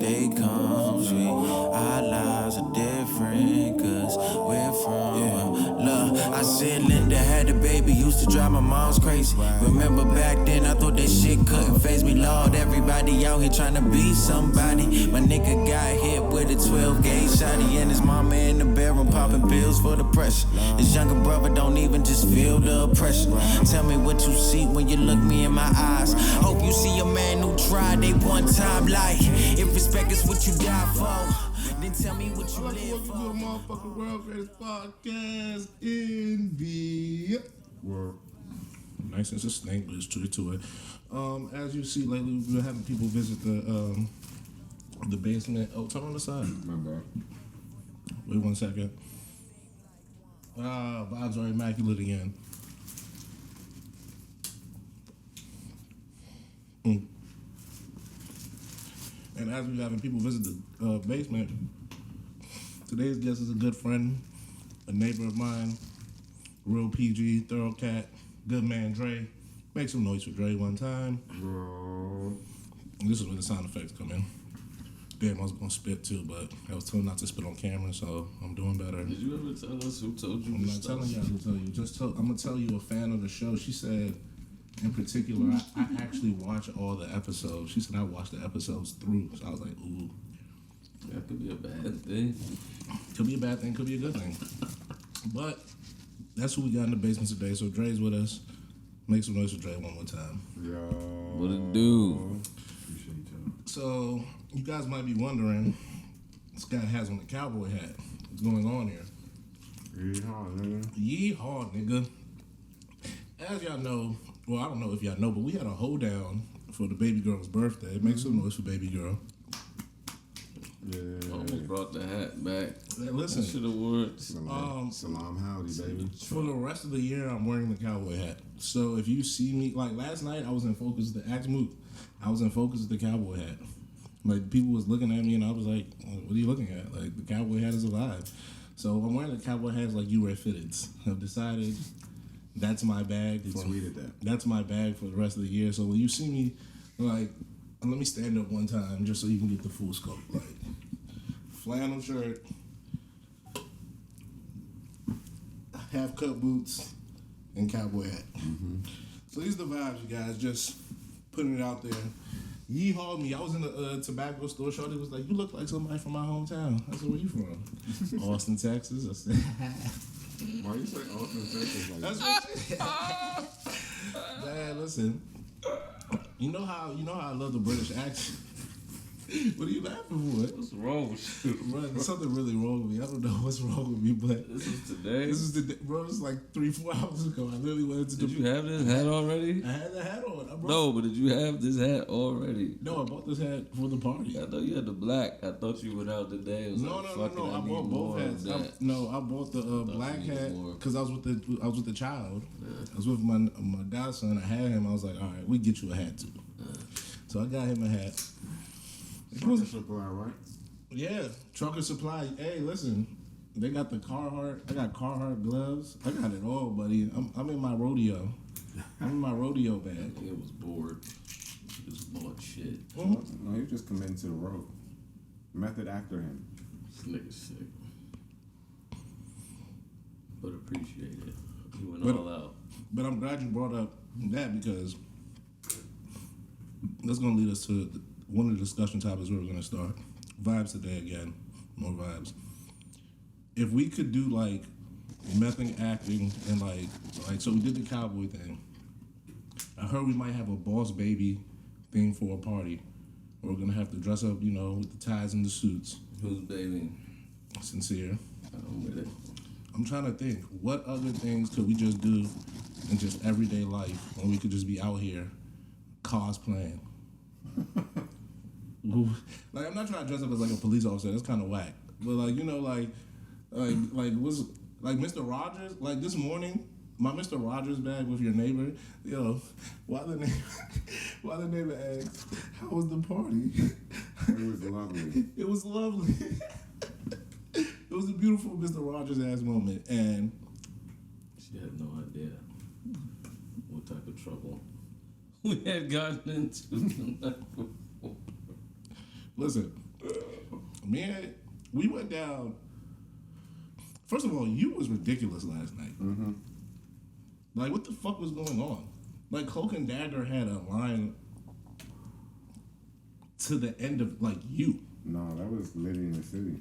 they come sweet. Our lives are different, cause we're from love. I said Linda had a baby, used to drive my mom's crazy. Remember back then, I thought that shit couldn't faze me. Lord, everybody out here trying to be somebody. My nigga got hit with a 12-gauge shotty, and his mama in the bedroom popping pills for the pressure. His younger brother don't even just feel the oppression. Tell me what you see when you look me in my eyes. Hope you see a man who tried they one time like. If respect is what you die for, then tell me what you live for. Welcome to the motherfucking world greatest podcast in the world. Nice and sustained, but it's true to it. As you see lately, we've been having people visit the basement. Oh, turn on the side. My bad. Wait 1 second. Vibes are immaculate again. And as we're having people visit the basement, today's guest is a good friend, a neighbor of mine, real PG, thorough cat, good man Dre. Make some noise for Dre one time. This is where the sound effects come in. Damn, I was gonna spit too, but I was told not to spit on camera, so I'm doing better. Did you ever tell us who told you? I'm not telling y'all who told you. I'm gonna tell you a fan of the show. She said, in particular, I actually watch all the episodes. She said I watched the episodes through, so I was like, ooh. That could be a bad thing. Could be a bad thing, could be a good thing. But that's who we got in the basement today. So Dre's with us. Make some noise for Dre one more time. Yo. What it do? Appreciate you. So you guys might be wondering, this guy has on the cowboy hat. What's going on here? Yeehaw, nigga. Yeehaw, nigga. As y'all know, well, I don't know if y'all know, but we had a hoedown for the baby girl's birthday. Make some noise for baby girl. Yeah. Almost brought the hat back. Listen. Should have worn. Salam howdy, baby. For the rest of the year, I'm wearing the cowboy hat. So if you see me, like last night, I was in focus. I was in focus with the cowboy hat. Like people was looking at me, and I was like, "What are you looking at?" Like the cowboy hat is alive. So I'm wearing the cowboy hats like you wear fitteds. I've decided that's my bag. He tweeted that. That's my bag for the rest of the year. So when you see me, like, let me stand up one time just so you can get the full scope. Like flannel shirt, half cut boots, and cowboy hat. Mm-hmm. So these are the vibes, you guys. Just putting it out there. Yeehaw me. I was in the tobacco store. Shorty was like, "You look like somebody from my hometown." I said, "Where you from?" Austin, Texas. I said, Why you say Austin, Texas? Like "That's what." Man, listen. You know how I love the British accent. What are you laughing for? What's wrong with you? Bro, there's something really wrong with me. I don't know what's wrong with me, but This is today. this is the day, bro. It's like 3-4 hours ago. I literally went into Did you have this hat already? I had the hat on. No, but did you have this hat already? No, I bought this hat for the party. I thought you had the black. I thought you went out today. It was No. I bought both hats. I bought the black hat because I was with the child. Yeah. I was with my godson. I had him. I was like, all right, we get you a hat too. So I got him a hat. Trucker Supply, right? Yeah, Trucker Supply. Hey, listen, they got the Carhartt. I got Carhartt gloves. I got it all, buddy. I'm in my rodeo. I'm in my rodeo bag. It was bored. Just bought shit. Mm-hmm. No, you just committed to the road. Method after him. This nigga's sick. But appreciate it. You went all out. But I'm glad you brought up that because that's going to lead us to one of the discussion topics where we're going to start. Vibes today again. More vibes. If we could do like method acting and like so we did the cowboy thing. I heard we might have a boss baby thing for a party. We're going to have to dress up, with the ties and the suits. Who's baby? Sincere. I'm with it. I'm trying to think, what other things could we just do in just everyday life when we could just be out here cosplaying? Like, I'm not trying to dress up as like a police officer. That's kind of whack. But like, what's like Mr. Rogers? Like this morning, my Mr. Rogers bag with your neighbor. Why the neighbor asked, "How was the party?" It was lovely. It was lovely. It was a beautiful Mr. Rogers ass moment, and she had no idea what type of trouble we had gotten into the night before. Listen, Man, we went down. First of all, you was ridiculous last night. Mm-hmm. Like, what the fuck was going on? Like, Cloak and Dagger had a line to the end of, like, you. No, that was Liddy in the City.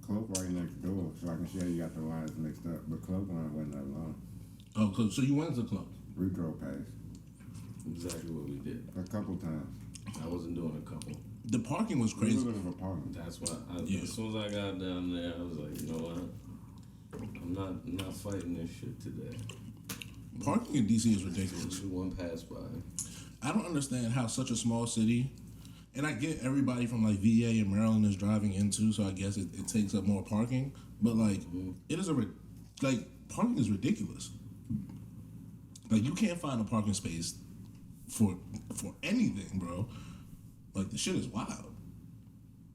Cloak right next door, so I can show you got the lines mixed up. But Cloak line wasn't that long. Oh, so you went to Cloak. We drove past Exactly what we did. a couple times. I wasn't doing a couple. The parking was We were crazy. looking for parking. That's why. Yeah. As soon as I got down there, I was like, you know what? I'm not fighting this shit today. Parking in DC is ridiculous. Just one pass by. I don't understand how such a small city, and I get everybody from like VA and Maryland is driving into, so I guess it takes up more parking. But like, it is parking is ridiculous. Like, you can't find a parking space for anything, bro. Like, the shit is wild,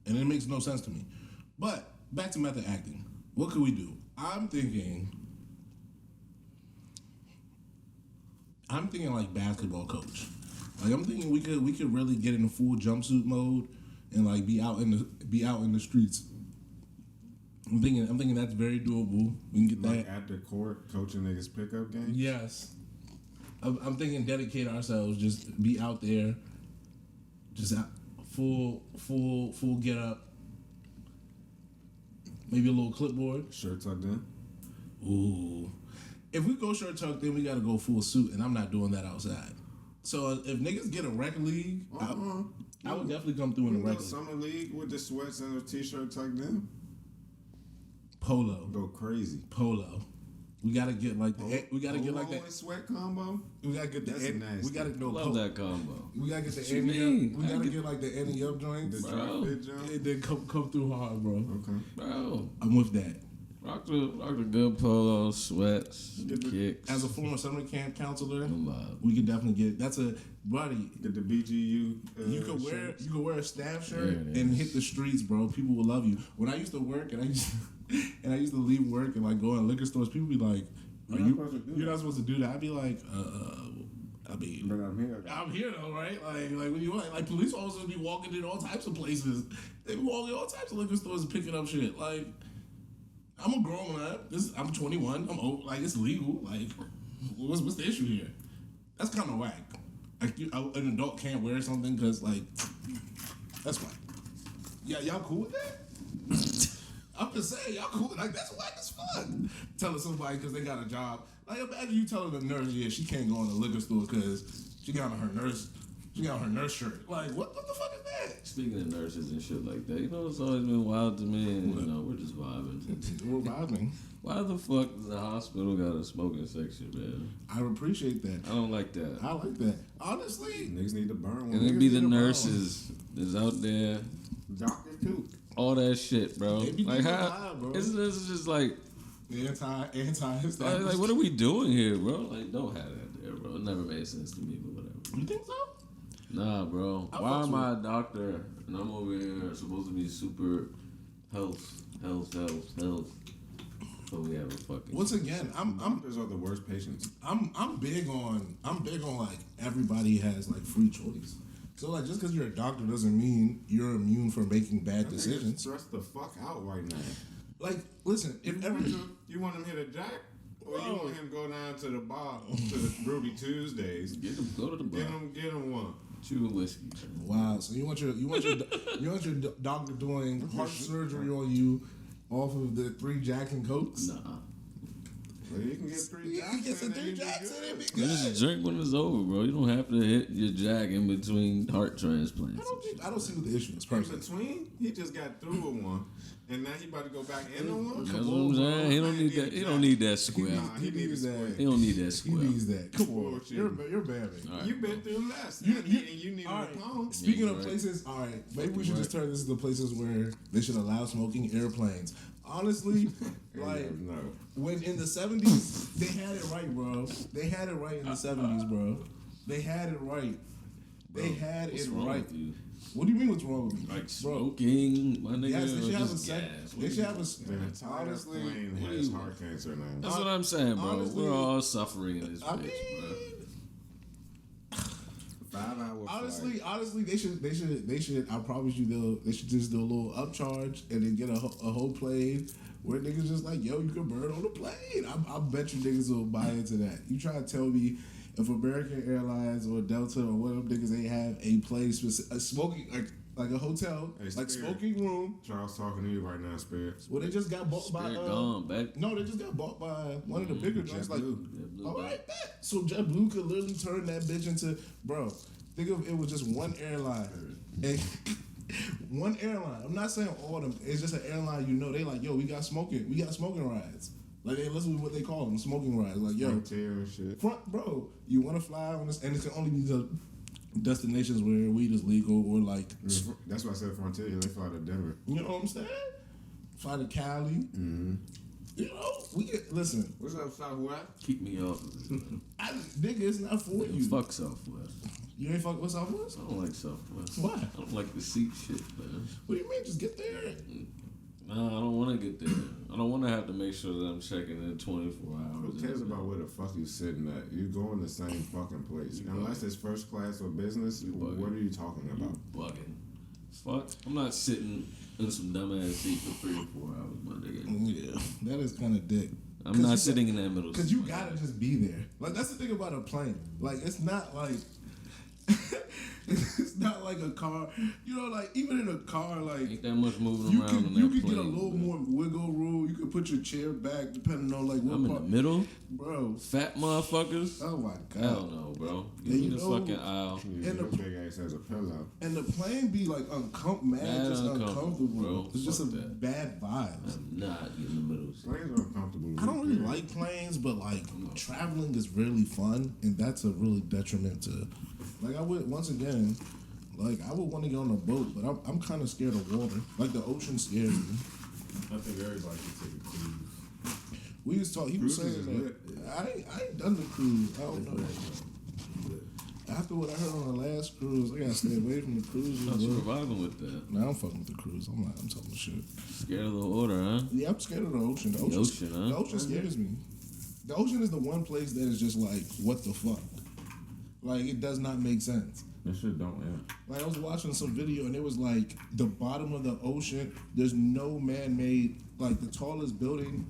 and it makes no sense to me. But back to method acting. What could we do? I'm thinking like basketball coach. Like, I'm thinking we could really get in a full jumpsuit mode and like be out in the streets. I'm thinking that's very doable. We can get Like that. at the court, coaching niggas pickup game. Yes. I'm thinking dedicate ourselves, just be out there, just out, full get up. Maybe a little clipboard. Shirt tucked in. Ooh. If we go short tucked, then we gotta go full suit, and I'm not doing that outside. So if niggas get a rec league, I would definitely come through in a You rec know, league. summer league with the sweats and the t-shirt tucked in. Polo. Go crazy. Polo. We gotta get like the Polo and sweat combo. we gotta get the That's nasty. we gotta know Love that combo. we gotta get the What you Annie mean? up. We I gotta get- get like the Annie up The joints. Bro. drop fit jump. And then come through hard, bro. Okay. Bro, I'm with that. rock the good polo, sweats, Get the- kicks. As a former summer camp counselor, I'm vibe. we can definitely get that's a buddy. Get the BGU. You could wear a staff shirt There it and is. hit the streets, bro. People will love you. When I used to work and I used to leave work and like go in liquor stores, people be like, You're not supposed to do you're that. not supposed to do that. I'd be like, I mean, But I'm here. I'm here though, right? Like what do you want? Like, police officers be walking in all types of places. They be walking in all types of liquor stores and picking up shit. Like, I'm a grown up. I'm 21. I'm old. Like, it's legal. Like, what's the issue here? That's kind of whack. Like, an adult can't wear something because, like, that's whack. Yeah, y'all cool with that? I'm just saying, y'all cool. Like, that's whack as fuck. Telling somebody because they got a job. Like, imagine you telling the nurse, yeah, she can't go in the liquor store because she got on her nurse shirt. Like, what the fuck is that? Speaking of nurses and shit like that, you know, it's always been wild to me, and you know, we're just vibing. We're vibing. Why the fuck does the hospital got a smoking section, man? I appreciate that. I don't like that. I like that. Honestly, Niggas need to burn And one. it be niggas the need a nurses that's out there, Doctors too. all that shit, bro. They be Like, doing how? wild, bro. Isn't this just like, anti-established. like, what are we doing here, bro? Like, don't have that there, bro. It never made sense to me, but whatever. You think so? Nah, bro. I Why fucks am with I a doctor and I'm over here supposed to be super health? But we have a fucking. Once again, I'm Doctors are the worst patients. big on like everybody has like free choice. So like just because you're a doctor doesn't mean you're immune from making bad decisions. Stress the fuck out right now. Like, listen, if You want him hit a jack? Or you Whoa. want him to go down to the bar, to the Ruby Tuesdays? Get him, go to the bar. Get him one. Chew a whiskey. wow, so you want your doctor doing heart surgery on you off of the 3 Jacks and Cokes? Nah. Well, you can get 3 He jacks gets a in and 3 you be Jacks good. and it be You good. just drink when it's over, bro. You don't have to hit your jack in between heart transplants. I don't see what the issue is In personally. between, he just got through with one, and now he about to go back into one. That's what I'm saying. He don't need that. He don't need that square. Nah, he needs that. He don't need that He square. needs that. Come on, Bullshit. you're babbing. All right, You've bro. been through less. You- and you need All a right. pound. Speaking Yeah, of right. places, all right, maybe we Fucking should just right. turn this into places where they should allow smoking airplanes. Honestly, like No. when in the 70s, they had it right, bro. They had it right in the 70s, bro. They had it right. They had What's it wrong right. with you? What do you mean? What's wrong with me, Like bro? smoking, my nigga. Yes, they or should have a just sec. gas? They should have The a. entire Honestly, plane what do has you- heart cancer now. That's what I'm saying, bro. Honestly, We're all suffering in this I bitch, bro. mean, 5 hours Honestly, they should. I promise you, they should just do a little upcharge and then get a whole plane where niggas just like, yo, you can burn on the plane. I bet you niggas will buy into that. You try to tell me if American Airlines or Delta or one of them niggas, they have a place a smoking like a hotel, Hey, like Spirit. smoking room. Charles talking to you right now, Spirit. Well, they just got bought by. Spirit gone, back. No, they just got bought by one of the bigger joints. Like, JetBlue, all right, bet. So JetBlue could literally turn that bitch into, bro. Think of it was just one airline, and one airline. I'm not saying all of them. It's just an airline. You know, they like, yo, we got smoking rides. Like they listen to what they call them, smoking rides. Like, yo, Frontier and shit. bro, you want to fly on this, and it can only be the destinations where weed is legal or like. That's why I said Frontier. They fly to Denver. You know what I'm saying? Fly to Cali. Mm-hmm. You know, we get listen. What's up, Southwest? Keep me off of this. Nigga, it's not for you. Fuck Southwest. You ain't fuck with Southwest? I don't like Southwest. Why? I don't like the seat shit, man. What do you mean? Just get there. Nah, I don't want to get there. I don't want to have to make sure that I'm checking in 24 hours. Who cares about where the fuck you sitting at? You going the same fucking place. Unless it's first class or business, what are you talking about? Bugging. Fuck. I'm not sitting in some dumbass seat for 3 or 4 hours, my nigga. Yeah, that is kind of dick. I'm not sitting in that middle seat. Because you gotta just be there. Like, that's the thing about a plane. Like, it's not like... it's not like a car. You know, like, even in a car, like... Ain't that much moving you around can, on that you can plane, get a little man. more wiggle room. You can put your chair back depending on, like, what I'm in part. the middle? Bro. Fat motherfuckers? Oh, my God. Hell no, bro. Give And me you the know- fucking aisle. Yeah, And your the- big ass has a pillow. And the plane be, like, Mad just uncomfortable. bro. It's just a Fuck that. bad vibes. I'm not getting the middle seat. Planes are uncomfortable. I don't really like planes, but like traveling is really fun, and that's a really detriment to. Like I would once again, like I would want to get on a boat, but I'm kind of scared of water. Like the ocean scares me. I think everybody should take a cruise. We was talking. He was Cruises saying is that I ain't done the cruise. I don't know. After what I heard on the last cruise, I gotta stay away from the cruises. I'm bro. surviving with that. Nah, I'm fucking with the cruise. I'm talking shit. Scared of the water, huh? Yeah, I'm scared of the ocean. The ocean, huh? The ocean scares me. The ocean is the one place that is just like, what the fuck? Like, it does not make sense. That shit don't, yeah. Like, I was watching some video and it was like, the bottom of the ocean, there's no man-made, like, the tallest building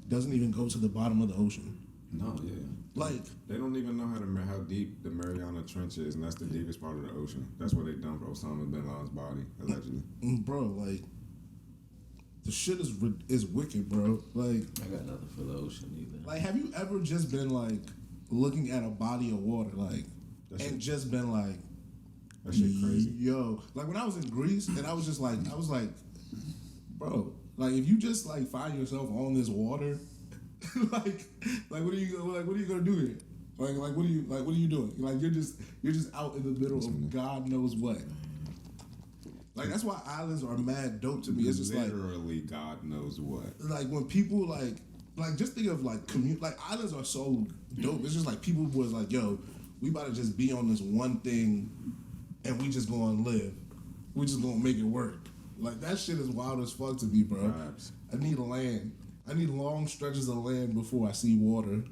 doesn't even go to the bottom of the ocean. No, yeah. Like, They don't even know how deep the Mariana Trench is, and that's the deepest part of the ocean. That's where they dumped Osama bin Laden's body, allegedly. bro, like, the shit is wicked, bro. Like, I got nothing for the ocean either. like, have you ever just been, like, looking at a body of water, like, That and shit- just been like, That shit crazy. Yo, like when I was in Greece and I was just like, bro, like if you just like find yourself on this water, like what are you gonna do here? Like what are you doing? Like you're just out in the middle of God knows what. Like that's why islands are mad dope to me. It's just literally God knows what. like when people like just think of like like islands are so dope. It's just like people was like, yo, we about to just be on this one thing and we just gonna live. We just gonna make it work. Like that shit is wild as fuck to me, bro. Vibes. I need land. I need long stretches of land before I see water,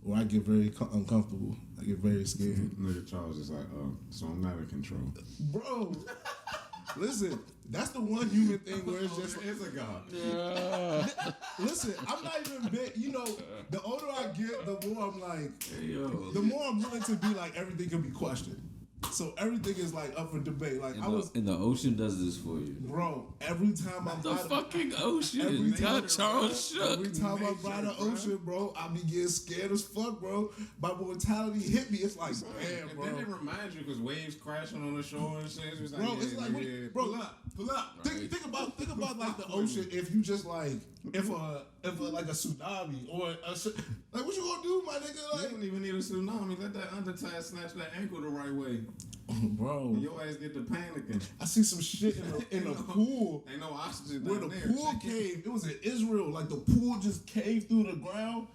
or I get very uncomfortable. I get very scared. Nigga Charles is like, so I'm not in control. Bro, listen, that's the one human thing where it's just. It's a God. Listen, I'm not even big. You know, the older I get, the more I'm like, Hey, yo. the more I'm willing to be like everything can be questioned. So everything is like up for debate. Like And the ocean does this for you. bro. Every time I'm The fucking ocean. Every Got time- Charles shook. Every time I ride the ocean, bro, I be getting scared as fuck, bro. My mortality hit me. It's like, damn, And bro. then it reminds you because waves crashing on the shore and shit. It's like, Bro, it's like, bro, pull up. Think about like the ocean. If you just like, if like a tsunami or like, what you gonna do, my nigga? You Like, don't even need a tsunami. Let that undertide snatch that ankle the right way. bro, And your ass get to panicking. I see some shit in the pool. Ain't no oxygen Where down the there. pool caved, it was in Israel. Like the pool just caved through the ground,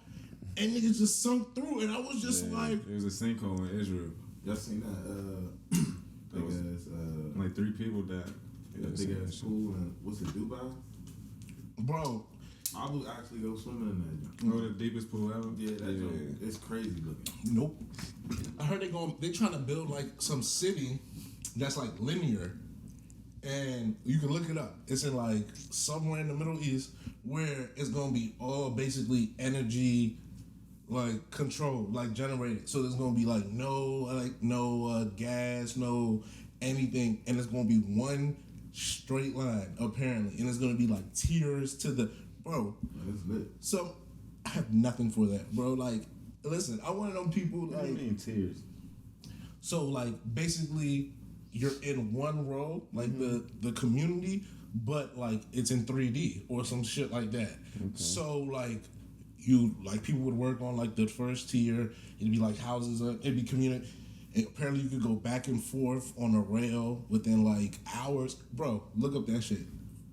and niggas just sunk through. And I was just like, It was a sinkhole in Israel. Y'all seen that? Big ass, Like 3 people died. big ass pool in what's it, Dubai? bro, I would actually go swimming in that joint. Oh, the deepest pool ever? Yeah, that joint. It's crazy looking. Nope. I heard they trying to build like some city that's like linear, and you can look it up. It's in like somewhere in the Middle East where it's gonna be all basically energy like controlled, like generated. So there's gonna be like no gas, no anything, and it's gonna be one straight line apparently, and it's gonna be like tiers to the bro. It's lit. So I have nothing for that, bro. Like, listen, I'm one of them people What do you like. mean tears? So like basically, you're in one row, like the community, but like it's in 3D or some shit like that. Okay. So like you like people would work on like the first tier. It'd be like houses. It'd be community. And apparently you could go back and forth on a rail within like hours. Bro, look up that shit.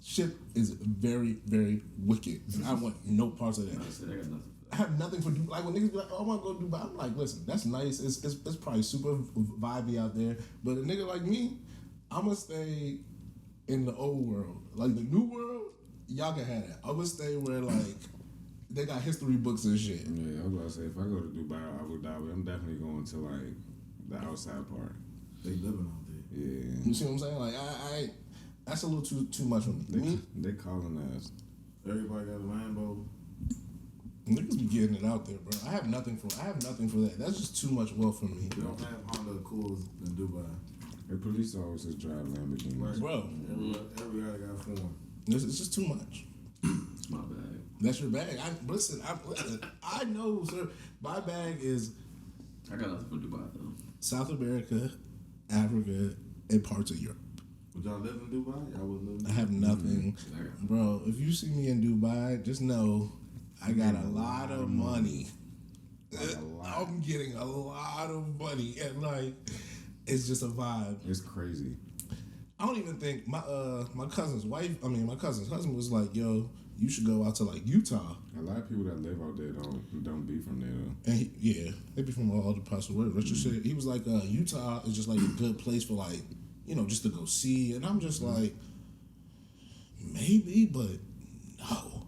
Shit is very, very wicked. I want no parts of that. I said I got nothing. I have nothing for Dubai. Like when niggas be like, "Oh, I want to go to Dubai," I'm like, "Listen, that's nice. It's probably super vibey out there." But a nigga like me, I'ma stay in the old world. Like the new world, y'all can have that. I'ma stay where like they got history books and shit. Yeah, I was about to say, if I go to Dubai or Abu Dhabi, I'm definitely going to like the outside part. They living out there. Yeah. You see what I'm saying? Like I that's a little too much for me. They calling us. Everybody got a Lambo. Niggas be getting it out there, bro. I have nothing for that. That's just too much wealth for me. You don't have Honda Accords in Dubai. The police officers drive Lamborghinis. Bro, Everybody got form. it's just too much. It's my bag. That's your bag. Listen, I know, sir. My bag is I got nothing for Dubai though. South America, Africa, and parts of Europe. Would y'all live in Dubai? Y'all would live in I have nothing. Bro, if you see me in Dubai, just know I got a lot of money. I'm getting a lot of money, and like, it's just a vibe. It's crazy. I don't even think my cousin's husband was like, "Yo, you should go out to like Utah." A lot of people that live out there don't be from there though. And they be from all the parts of the world. Richard said he was like, Utah is just like a good place for like, just to go see. And I'm just like, maybe, but no.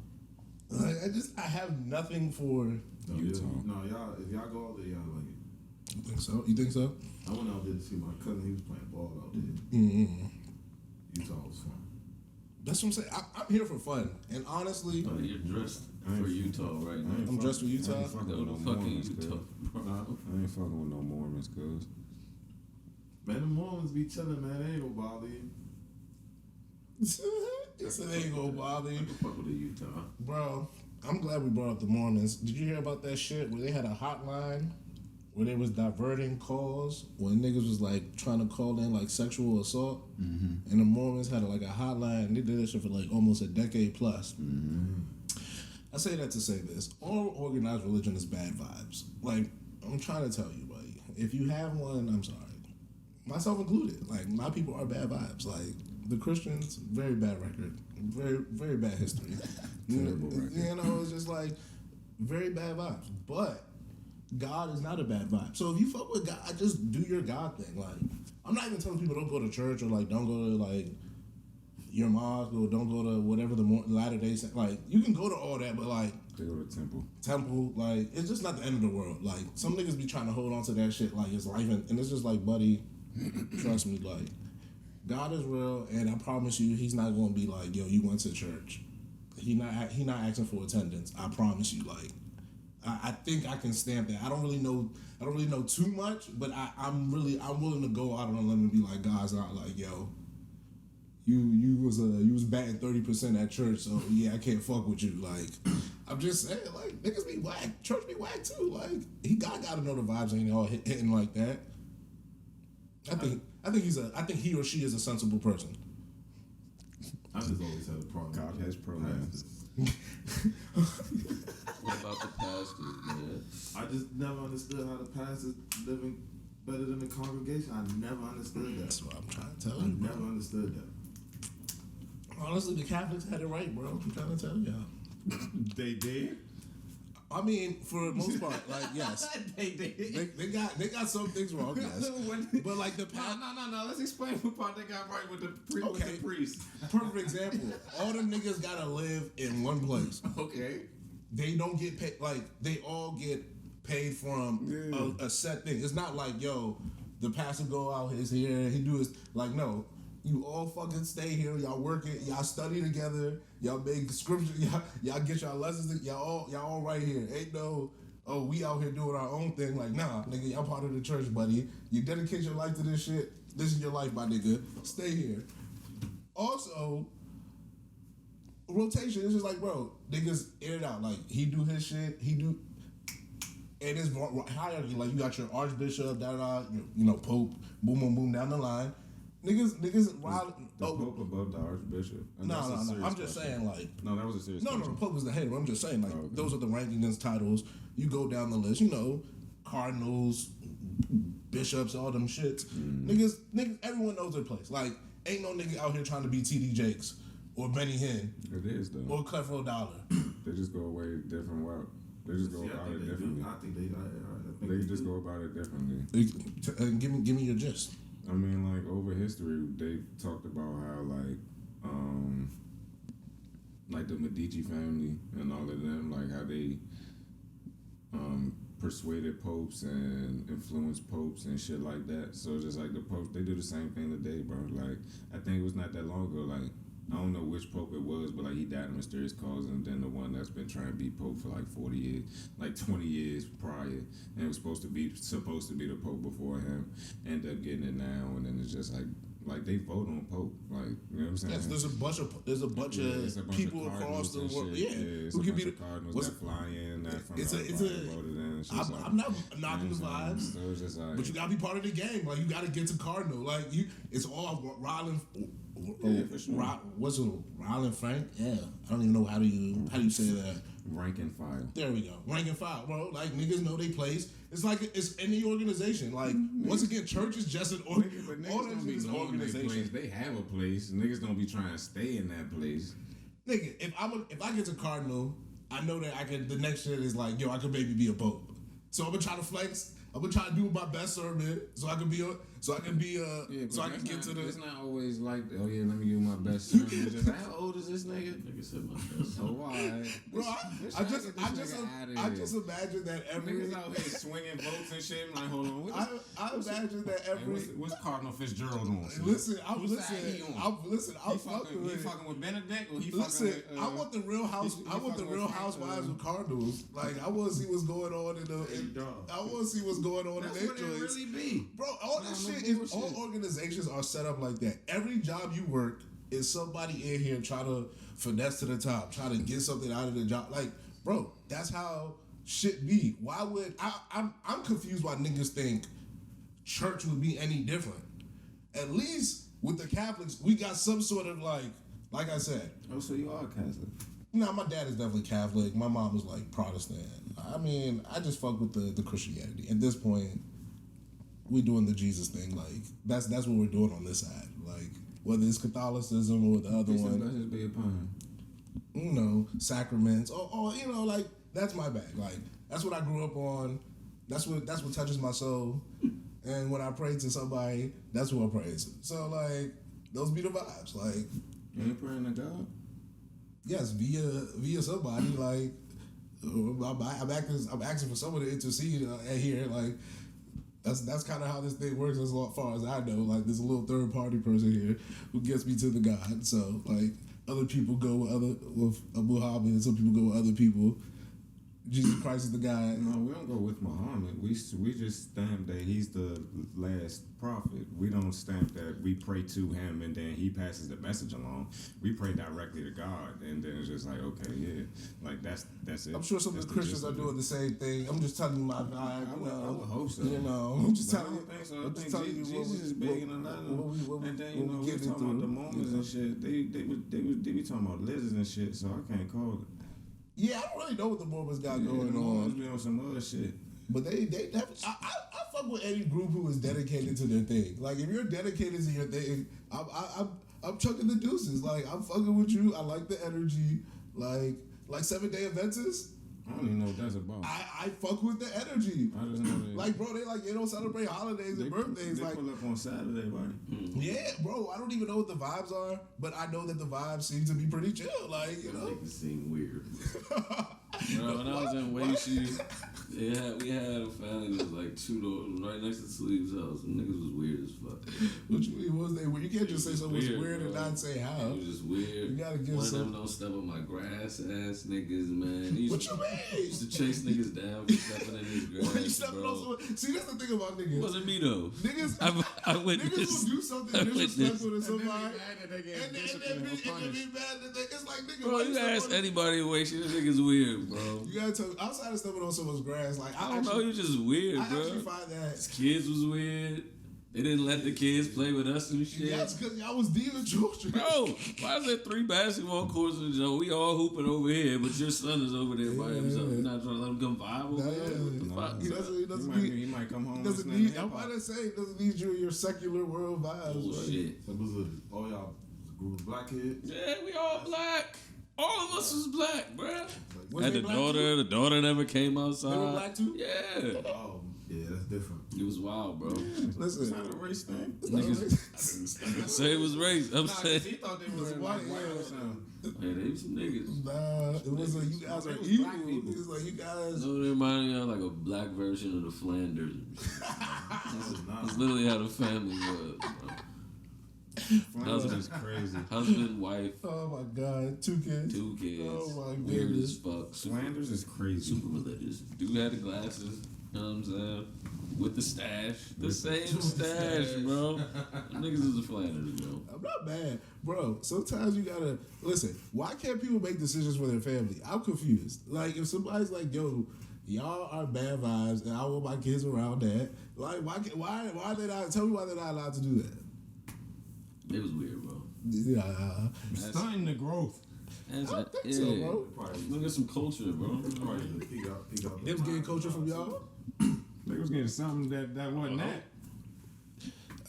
Like, I have nothing for Utah. No, y'all. If y'all go out there, y'all like it. You think so? You think so? I went out there to see my cousin. He was playing ball out there. Mm-hmm. Utah was fun. That's what I'm saying. I'm here for fun. And honestly, Oh, you're dressed for Utah right now. I'm dressed for Utah. I ain't fucking Go with to no fucking Mormons, Utah, cuz. bro. I ain't fucking with no Mormons, cuz. Man, the Mormons be chilling, man. They ain't gonna bother you. Yes, it ain't gonna bother you. I can fuck with the Utah. Bro, I'm glad we brought up the Mormons. Did you hear about that shit where they had a hotline where they was diverting calls when niggas was like trying to call in like sexual assault? Mm-hmm. And the Mormons had like a hotline, and they did that shit for like almost a decade plus. Mm-hmm. I say that to say this. All organized religion is bad vibes. Like, I'm trying to tell you, buddy. If you have one, I'm sorry. Myself included. Like, my people are bad vibes. Like, the Christians, very bad record. Very, very bad history. Terrible record. It's just like, very bad vibes. But God is not a bad vibe. So if you fuck with God, just do your God thing. Like, I'm not even telling people don't go to church or like don't go to like your mosque or don't go to whatever the Latter Day Saint. Like, you can go to all that, but like They go to temple, like it's just not the end of the world. Like some niggas be trying to hold on to that shit like it's life, and it's just like, buddy, trust me, like God is real, and I promise you, He's not gonna be like, yo, you went to church. He not asking for attendance. I promise you, like. I think I can stamp that. I don't really know too much, but I'm willing to go out on a limb and be like, God's not like, yo, you was batting 30% at church, so yeah, I can't fuck with you. Like, I'm just saying, like, niggas be whack, church be whack too. Like, gotta know the vibes ain't all hitting like that. I think he or she is a sensible person. I just always had a problem. God has pronouns. What about the pastors, man? I just never understood how the pastors living better than the congregation. I never understood that. That's what I'm trying to tell I you, bro. never understood that. Honestly, the Catholics had it right, bro. I'm trying to tell y'all. They did? I mean, for the most part, like yes, they got some things wrong, yes. But like the No. Let's explain what part they got right with the priest. Perfect example. All them niggas gotta live in one place. Okay. They don't get paid. Like they all get paid from a set thing. It's not like the pastor go out his here, he do his like no. You all fucking stay here. Y'all work it. Y'all study together. Y'all make scripture. Y'all get y'all lessons. Y'all all right here. Ain't no, we out here doing our own thing. Like, nah, nigga, y'all part of the church, buddy. You dedicate your life to this shit. This is your life, my nigga. Stay here. Also, rotation is just like, bro, niggas air it out. Like, he do his shit. He do. And it's hierarchy. Like, you got your archbishop, Pope, boom, boom, boom, down the line. Niggas, the Pope above the Archbishop. No. I'm just saying, like... No, that was a serious question. No, the Pope is the head. But I'm just saying, like, okay. Those are the rankings and titles. You go down the list, cardinals, bishops, all them shits. Niggas, everyone knows their place. Like, ain't no nigga out here trying to be T.D. Jakes or Benny Hinn. It is, though. Or Creflo Dollar. They just go away different route. They just go about it differently. I think they just go about it differently. Give me your gist. I mean, like, over history, they talked about how, like the Medici family and all of them, like, how they persuaded popes and influenced popes and shit like that. So it's just like the popes, they do the same thing today, bro. Like, I think it was not that long ago, like, I don't know which pope it was, but like he died of mysterious cause, and then the one that's been trying to be pope for like 40 years, like 20 years prior, and it was supposed to be the pope before him, ended up getting it now, and then it's just like they vote on pope, like, you know what I'm saying? Yes, there's a bunch of people across the world, who can be the cardinals that fly in, that from voted in. I'm not knocking the vibes, so it's just like, but you gotta be part of the game. Like you gotta get to cardinal. Like it's all Ryland. For sure. What's it? Ryland Frank? Yeah, I don't even know how do you say that. Rank and file. There we go. Rank and file, bro. Like niggas know they place. It's like it's in the organization. Like once again, church is just an organization. They have a place. Niggas don't be trying to stay in that place. Nigga, if I get to cardinal, I know that I can. The next shit is like, I could maybe be a pope. So I'm gonna try to flex. I'm gonna try to do my best sermon, so I can get to the. It's not always like, let me give my best sermon. It's just, how old is this nigga? Nigga said my best. So why, bro? I just imagine that every niggas out here swinging votes and shit. I'm like, hold on. I imagine that every. What's Cardinal Fitzgerald on? Listen, I'm fucking with Benedict, or he listen. Fucking with, I want the Real Housewives of Cardinals. Like I want to see what's going on I want to see what's going on in their joints. Really be, bro. All this shit is all organizations are set up like that. Every job you work is somebody in here trying to finesse to the top, trying to get something out of the job. Like, bro, that's how shit be. Why would I'm confused why niggas think church would be any different. At least with the Catholics, we got some sort of like I said. Oh, so you are Catholic? No, my dad is definitely Catholic. My mom is like Protestant. I mean, I just fuck with the Christianity. At this point, we doing the Jesus thing. Like that's what we're doing on this side. Like whether it's Catholicism or the other one. Blessings be upon him. Sacraments. Or like that's my bag. Like that's what I grew up on. That's what touches my soul. And when I pray to somebody, that's who I praise to. So like those be the vibes. Like you ain't praying to God? Yes, via somebody. Like I'm asking for someone to intercede here. Like that's kind of how this thing works as far as I know. Like there's a little third party person here who gets me to the God. So like other people go with Muhammad, some people go with other people. Jesus Christ is the guy. No, we don't go with Muhammad. We just stamp that he's the last prophet. We don't stamp that we pray to him and then he passes the message along. We pray directly to God, and then it's just like, okay, yeah, like that's it. I'm sure some of the Christians are doing the same thing. I'm just telling you my vibe. I would hope so. I'm just telling you. I don't think so. Jesus is big in another. And then we talking about the Mormons and shit. They be talking about lizards and shit. So I can't call it. Yeah, I don't really know what the Mormons got going on. Mormons be on some other shit. But they definitely, I fuck with any group who is dedicated to their thing. Like, if you're dedicated to your thing, I'm chucking the deuces. Like, I'm fucking with you. I like the energy. Like 7 Day Adventists. I don't even know what that's about. I fuck with the energy. I just know they, Like, bro, they don't celebrate holidays and birthdays. They Like, pull up on Saturday, right? yeah, bro, I don't even know what the vibes are, but I know that the vibes seem to be pretty chill. Like, you know. Niggas seem weird. Bro, when I was in Weishi, We had a family that was like 2 doors right next to Sleeve's house. And niggas was weird as fuck. What you mean? What was they weird? You can't just say something was weird and bro. not say how. It was just weird. You gotta give One of them some. don't step on my grass ass niggas, man. He What you mean? used to chase niggas down for stepping in his grass. Why you stepping bro. on someone? See, that's the thing about niggas. It wasn't me though. Niggas, I niggas witnessed. will do something I disrespectful to And somebody, then they and then be mad that they, it's like, nigga, Bro, why you step ask on- anybody away, shit, this nigga's weird, bro. You gotta tell. Outside of stepping on someone's grass, like I I don't know, actually, you just weird, I bro. actually find that. His kids was weird. They didn't let the kids play with us and shit. That's because y'all was dealing children. Bro, why is there 3 basketball courts in Joe? We all hooping over here, but your son is over there by himself. You're not trying to let him come vibe over there? What the fuck? He doesn't need. He might come home. He doesn't listening need. to I'm hip-hop. about to say, he doesn't need you in your secular world vibes. Right? Bullshit. So was it all y'all group of black kids? Yeah, we all black. All of us was black, bro. Was Had they the black daughter. too? The daughter never came outside. They were black too? Yeah. Oh, yeah, that's different. It was wild, bro. It's Listen, not a race thing. Niggas say it was race. I'm Nah, 'cause saying. he thought they was white, white yeah. or something. Yeah, they was some niggas. nah, it was like you guys are It was evil. black people. It was like you guys. So they reminded me of like a black version of the Flanders. That's literally how the family was, bro. Flanders is crazy. Husband, wife, Oh my god, 2 kids. 2 kids. Oh my Weird goodness. as fuck. Super, Flanders is crazy. super religious. Dude had the glasses. You know what I'm saying? With the stash. The same stash, bro. Niggas is the Flanders, bro. I'm not mad, bro. Sometimes you gotta listen. Why can't people make decisions for their family? I'm confused. Like if somebody's like, "Yo, y'all are bad vibes, and I want my kids around that," like why are they not? Tell me why they're not allowed to do that. It was weird, bro. Yeah, Stunning the growth. That's, I don't think so, bro. Look at some culture, bro. He got Them getting culture from y'all. They was getting something that wasn't that.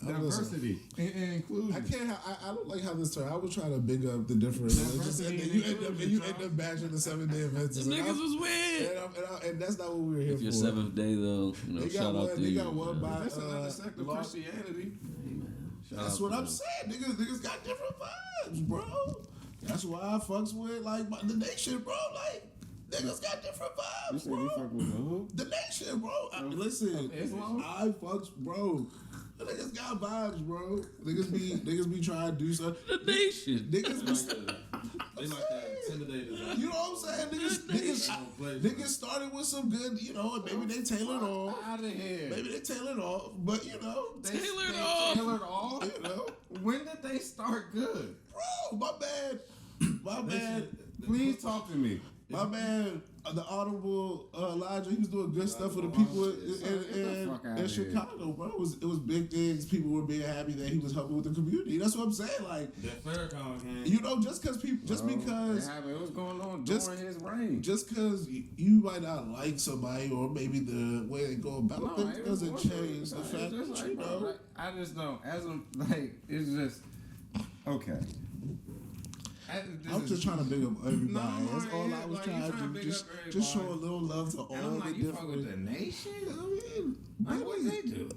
Diversity and inclusion. I can't. I don't like how this turned. I was trying to big up the different religions, and then you end up bashing the 7-day Adventists. Niggas was weird. And that's not what we were here If your for. 7th day, though, you know, They got shout out one. to They you. got one by. That's another sect of law- Christianity. Hey, man. Shout That's out what to I'm them. saying. Niggas got different vibes, bro. That's why I fucks with like the nation, bro. Like niggas got different You vibes, said you bro. fuck with who? The nation, bro. Listen, Islam? I fucks, bro. The niggas got vibes, bro. Niggas be trying to do something. The nation. Niggas be. They like that intimidated. You know what I'm saying? Niggas started with some good, you know, and maybe they tailored off. Out of here. Maybe they tailored off, but you know, Tailored off. Tailored off. you know, When did they start good? bro, my bad. Please talk to me. My man, the Honorable Elijah, he was doing good stuff for the people in Chicago, bro. It was big things. People were being happy that he was helping with the community. That's what I'm saying. Like, That Farrakhan game. you know, just because It was going on Just- during his reign. just because you might not like somebody or maybe the way they go about No, things it was doesn't more change so- the it's fact just that like, you bro, know. like, I just don't. As I'm like, it's just okay. I'm just trying to big up everybody. No, That's all yeah, I was like, you trying trying to to do. big Just, up just show a everybody. little love to And all I'm the like, you fuck with the different. nation? I mean, Like, what they do?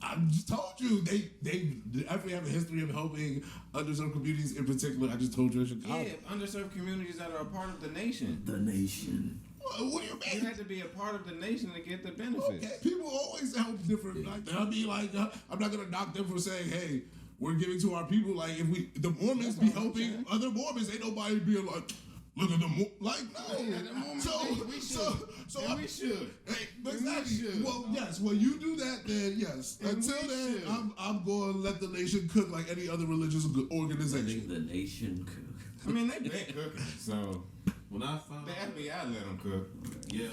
I just told you they actually have a history of helping underserved communities in particular. I just told you in Chicago. Yeah, underserved communities that are a part of the nation. The nation. What do you You mean? had to be a part of the nation to get the benefits. Okay, people always help different. Like, I mean, like I'm not gonna knock them for saying, "Hey, we're giving to our people." Like, if the Mormons be helping other Mormons, ain't nobody being like, "Look at the like." No, Yeah, the Mormons, we should. so And we should. Hey, And we exactly. should. Well, yes. When you do that, then yes. And Until we then, should. I'm going to let the nation cook like any other religious organization. The nation cook. I mean, they been cooking, so When I found the out, FBI let them cook. yeah,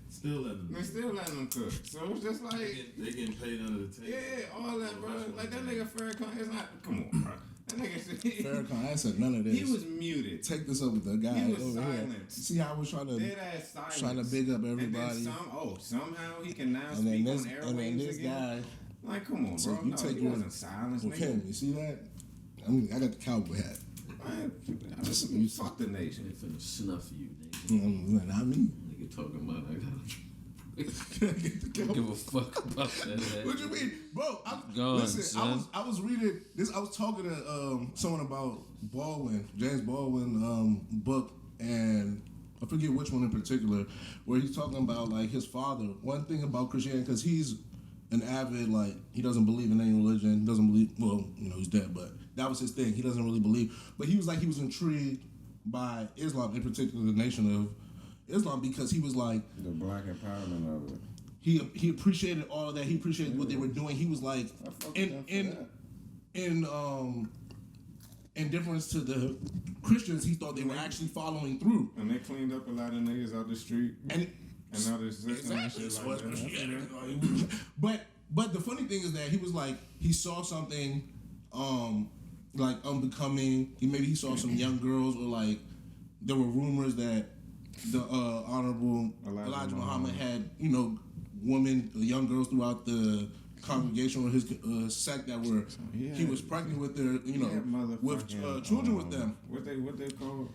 still letting They them. still letting them cook. So it's just like, They getting paid under the table. yeah, all that, bro. Like that nigga Farrakhan, it's not. Come on, bro. That nigga, Farrakhan, I said none of this. he was muted. Take this up with the guy He was over here. silent. See how I was trying to Dead ass silence. trying to big up And everybody. then somehow he can now And then speak this on and airwaves then this again. guy. Like, come on, So bro. you No, take he your- wasn't silenced, Okay, nigga. you see that? I got the cowboy hat. Man, fuck the nation. They finna snuff you, nigga. Not me. Nigga we talking about? I don't give a fuck about that. What you mean, bro? Listen, son. I was reading this. I was talking to someone about James Baldwin book, and I forget which one in particular, where he's talking about like his father. One thing about Christianity, because he's an avid, like, he doesn't believe in any religion. Doesn't believe. Well, you know, he's dead, but that was his thing. He doesn't really believe. But he was intrigued by Islam, in particular the nation of Islam, because he was like the black empowerment of it. He appreciated all of that. He appreciated what they were doing. He was like, in difference to the Christians, he thought they were actually following through. And they cleaned up a lot of niggas out the street. And now there's system and shit like that. But the funny thing is that he was like, he saw something like unbecoming. He saw some young girls, or like there were rumors that the Honorable Elijah Muhammad had, you know, young girls throughout the congregation or his sect that were he was pregnant with their, you know, with children with them. What they call?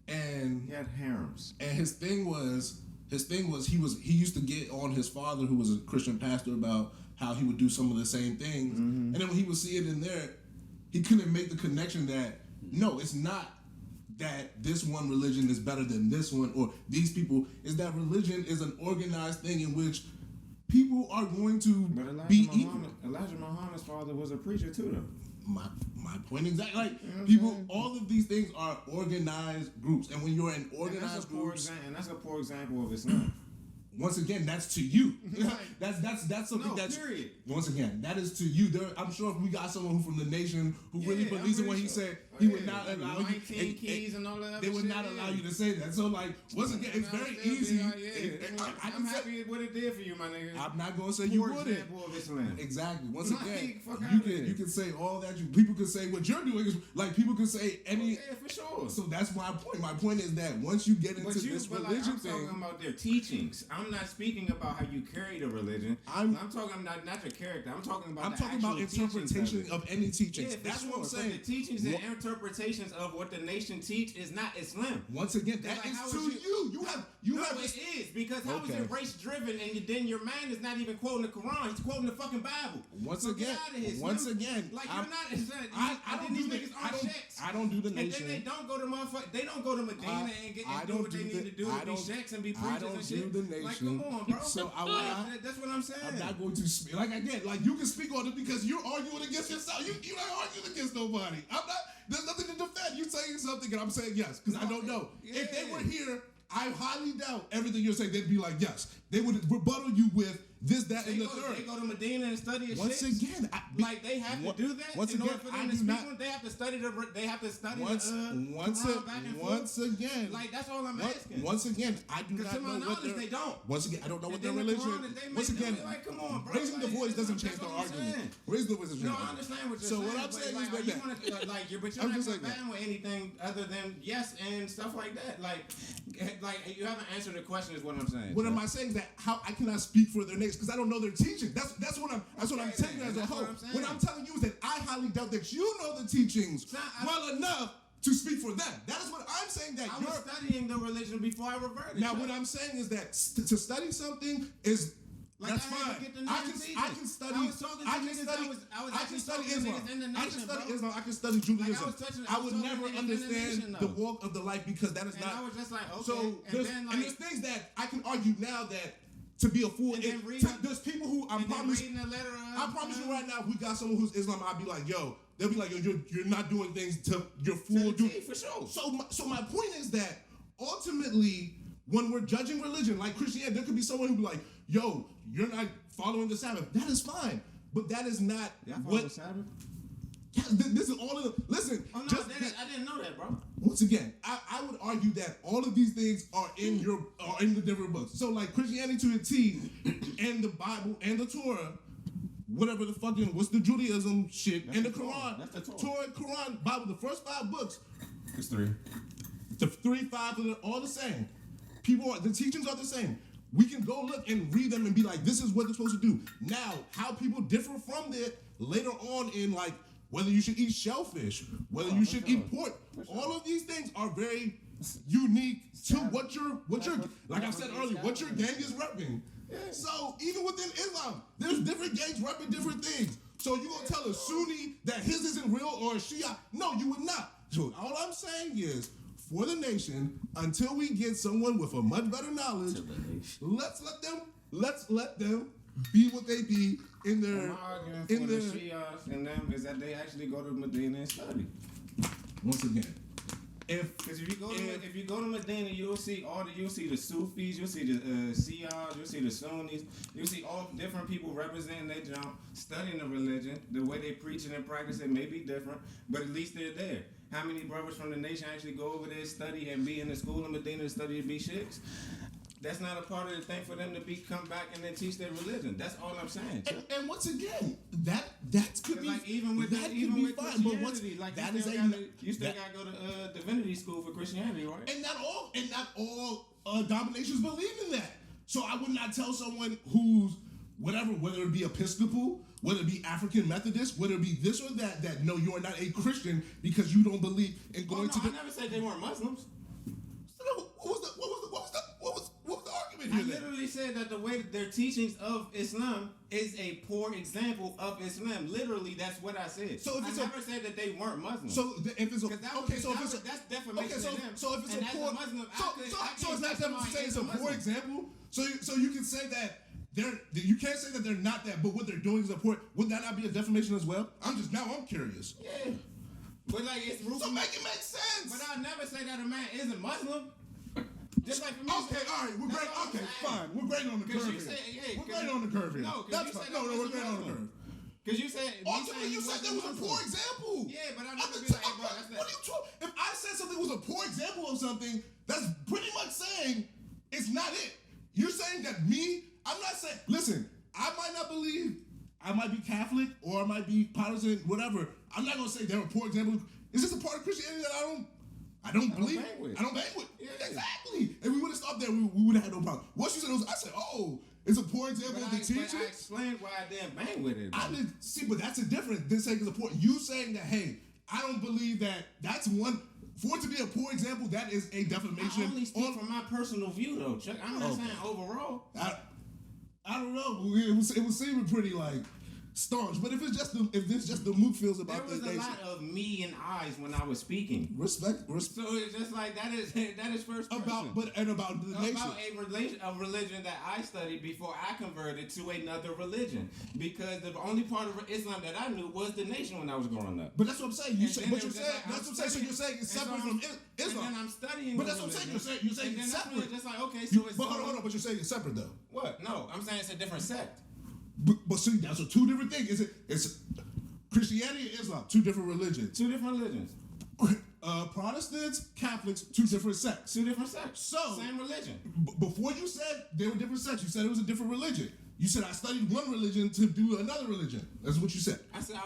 And he had harems. And his thing was he used to get on his father, who was a Christian pastor, about how he would do some of the same things. And then when he would see it in there, he couldn't make the connection that no, it's not that this one religion is better than this one, or these people. Is that religion is an organized thing in which people are going to be equal. Elijah Muhammad's father was a preacher too, though. My point exactly. Like, people, all of these things are organized groups, and when you're in organized groups, and that's a poor example of Islam. Once again, that's to you. that's something that's period. Once again, that is to you. I'm sure if we got someone who from the nation who really believes in what he said, he would not allow you. 19 keys and all that. They would not allow you to say that. So, like, once again, it's very easy. I'm happy what it did for you, my nigga. I'm not gonna say you wouldn't. Example of Islam. Exactly. Once again, you can say all that. People can say what you're doing is like people can say any. Yeah, for sure. So that's my point. My point is that once you get into this religion thing, I'm talking about their teachings. I'm not speaking about how you carry the religion. I'm talking about not your character. I'm talking about interpretation of any teachings. Yeah, that's what I'm saying. But the teachings and interpretations of what the nation teach is not Islam. Once again, that is to you. You have. It is, because how is it race driven, and then your man is not even quoting the Quran. He's quoting the fucking Bible. Once again, like you're not. I don't do niggas on checks. I don't do the nation. And then they don't go to They don't go to Medina and do what they need to do to be sheiks and be preachers and shit. I don't do the nation. Like, come on, bro. So that's what I'm saying. I'm not going to speak. Like you can speak on it because you're arguing against yourself. You're not arguing against nobody. I'm not. There's nothing to defend. You're saying something and I'm saying yes because I don't know. Yeah. If they were here, I highly doubt everything you're saying. They'd be like, yes. They would rebuttal you with this, that, and the third. They go to Medina and study a Once shit. Again, they have to do that. Once in again, order for them to speak on, they have to study once again, like that's all I'm asking. Once again, I do not to my know what knowledge, they don't. Once again, I don't know what their the religion. Quran, Once again, like, come on, bro. raising the voice doesn't change the argument. Raising the voice doesn't change. No, I understand what you're saying. So what I'm saying is that but you're not combating with anything other than yes and stuff like that. Like you haven't answered the question. Is what I'm saying. What am I saying? That how I cannot speak for their niggas because I don't know their teaching. That's what I'm telling you as a whole. What I'm telling you is that I highly doubt that you know the teachings well enough to speak for them. That is what I'm saying. That I was studying the religion before I reverted. Now, what I'm saying is that to study something is. Like that's fine. I can study Islam. I can study Judaism. I would never understand the walk of the life because that is not. I was just like, okay. So there's things that I can argue now that to be a fool. There's people who I promise you right now, if we got someone who's Islam, I'd be like, yo. They'll be like, yo, you're not doing things to your fool. For sure. So my point is that ultimately, when we're judging religion, like Christianity, there could be someone who be like, yo, you're not following the Sabbath. That is fine. But that is not what... the Sabbath? Yeah, this is all of the... Listen. Oh, no, I didn't know that, bro. Once again, I would argue that all of these things are in the different books. So, like, Christianity to a T and the Bible and the Torah, whatever the fucking... What's the Judaism shit? And the Quran. That's the Torah, Quran, Bible, the first 5 books. It's 3. The 3, 5, they're all the same. The teachings are the same. We can go look and read them and be like, this is what they're supposed to do. Now, how people differ from that later on in like whether you should eat shellfish, whether you should eat pork, all of these things are very unique to what your like I said earlier, what your gang is repping. So even within Islam, there's different gangs repping different things. So you gonna tell a Sunni that his isn't real or a Shia? No, you would not. So all I'm saying is, for the nation, until we get someone with a much better knowledge, let's let them be what they be in their. My argument for the Shias and them is that they actually go to Medina and study. Once again, Because if you go to Medina, you'll see the Sufis, you'll see the Shias, you'll see the Sunnis, you'll see all different people representing their jump, studying the religion. The way they preach it and practice it may be different, but at least they're there. How many brothers from the nation actually go over there, study, and be in the school in Medina to study to be sheikhs? That's not a part of the thing for them to come back and then teach their religion. That's all I'm saying. and once again, that could be like even with fine, but once like that you is still gotta go to divinity school for Christianity, right? and not all dominations believe in that. So I would not tell someone who's whether it be Episcopal, whether it be African Methodist, whether it be this or that no, you are not a Christian because you don't believe in going to the. I never said they weren't Muslims. What was the argument I here? literally said that the way that their teachings of Islam is a poor example of Islam. Literally, that's what I said. So if I never said that they weren't Muslims. So if it's that's defamation of them. So if it's and a poor, as a Muslim, so it's not that to say it's a poor example. So you can say that. You can't say that they're not that, but what they're doing is a poor. Would that not be a defamation as well? I'm curious. Yeah, but like it's So make it make sense. But I never say that a man isn't Muslim. Just like for me. Okay, all right, we're great. Okay, fine. We're great on the curve here. We're great on the curve here. No, that's fine. No, we're great on the curve. Because you said ultimately you said that was a poor example. Yeah, but I never be like, hey, bro, that's what are you talking? If I said something was a poor example of something, that's pretty much saying it's not it. You're saying that me. I'm not saying. Listen, I might not believe. I might be Catholic or I might be Protestant, whatever. I'm not gonna say they're a poor example. Is this a part of Christianity that I don't believe? I don't bang with. Yeah. Exactly. If we would have stopped there, we would have had no problem. Once you said it was, I said, oh, it's a poor example of the teaching. But I explained why I didn't bang with it. I didn't see, but that's a difference than saying it's a poor. You saying that, hey, I don't believe that. That's one. For it to be a poor example, that is a defamation. I only speak from my personal view, though, Chuck. I'm not saying overall. I don't know. It was seeming pretty like staunch, but if it's just the mook feels about there was a lot of me and eyes when I was speaking. Respect. So it's just like that is first person. About the nation. About a religion that I studied before I converted to another religion, because the only part of Islam that I knew was the nation when I was growing up. But that's what I'm saying. That's what I'm saying. So you're saying it's separate from Islam. And then I'm studying. But that's what I'm saying. You're saying it's separate. Just like okay, so it's. But hold on. But you're saying it's separate though. What? No, I'm saying it's a different sect. But see, that's a two different things. It's Christianity and Islam, two different religions. Two different religions. Protestants, Catholics, two different sects. Two different sects. So same religion. Before you said they were different sects, you said it was a different religion. You said I studied one religion to do another religion. That's what you said. I said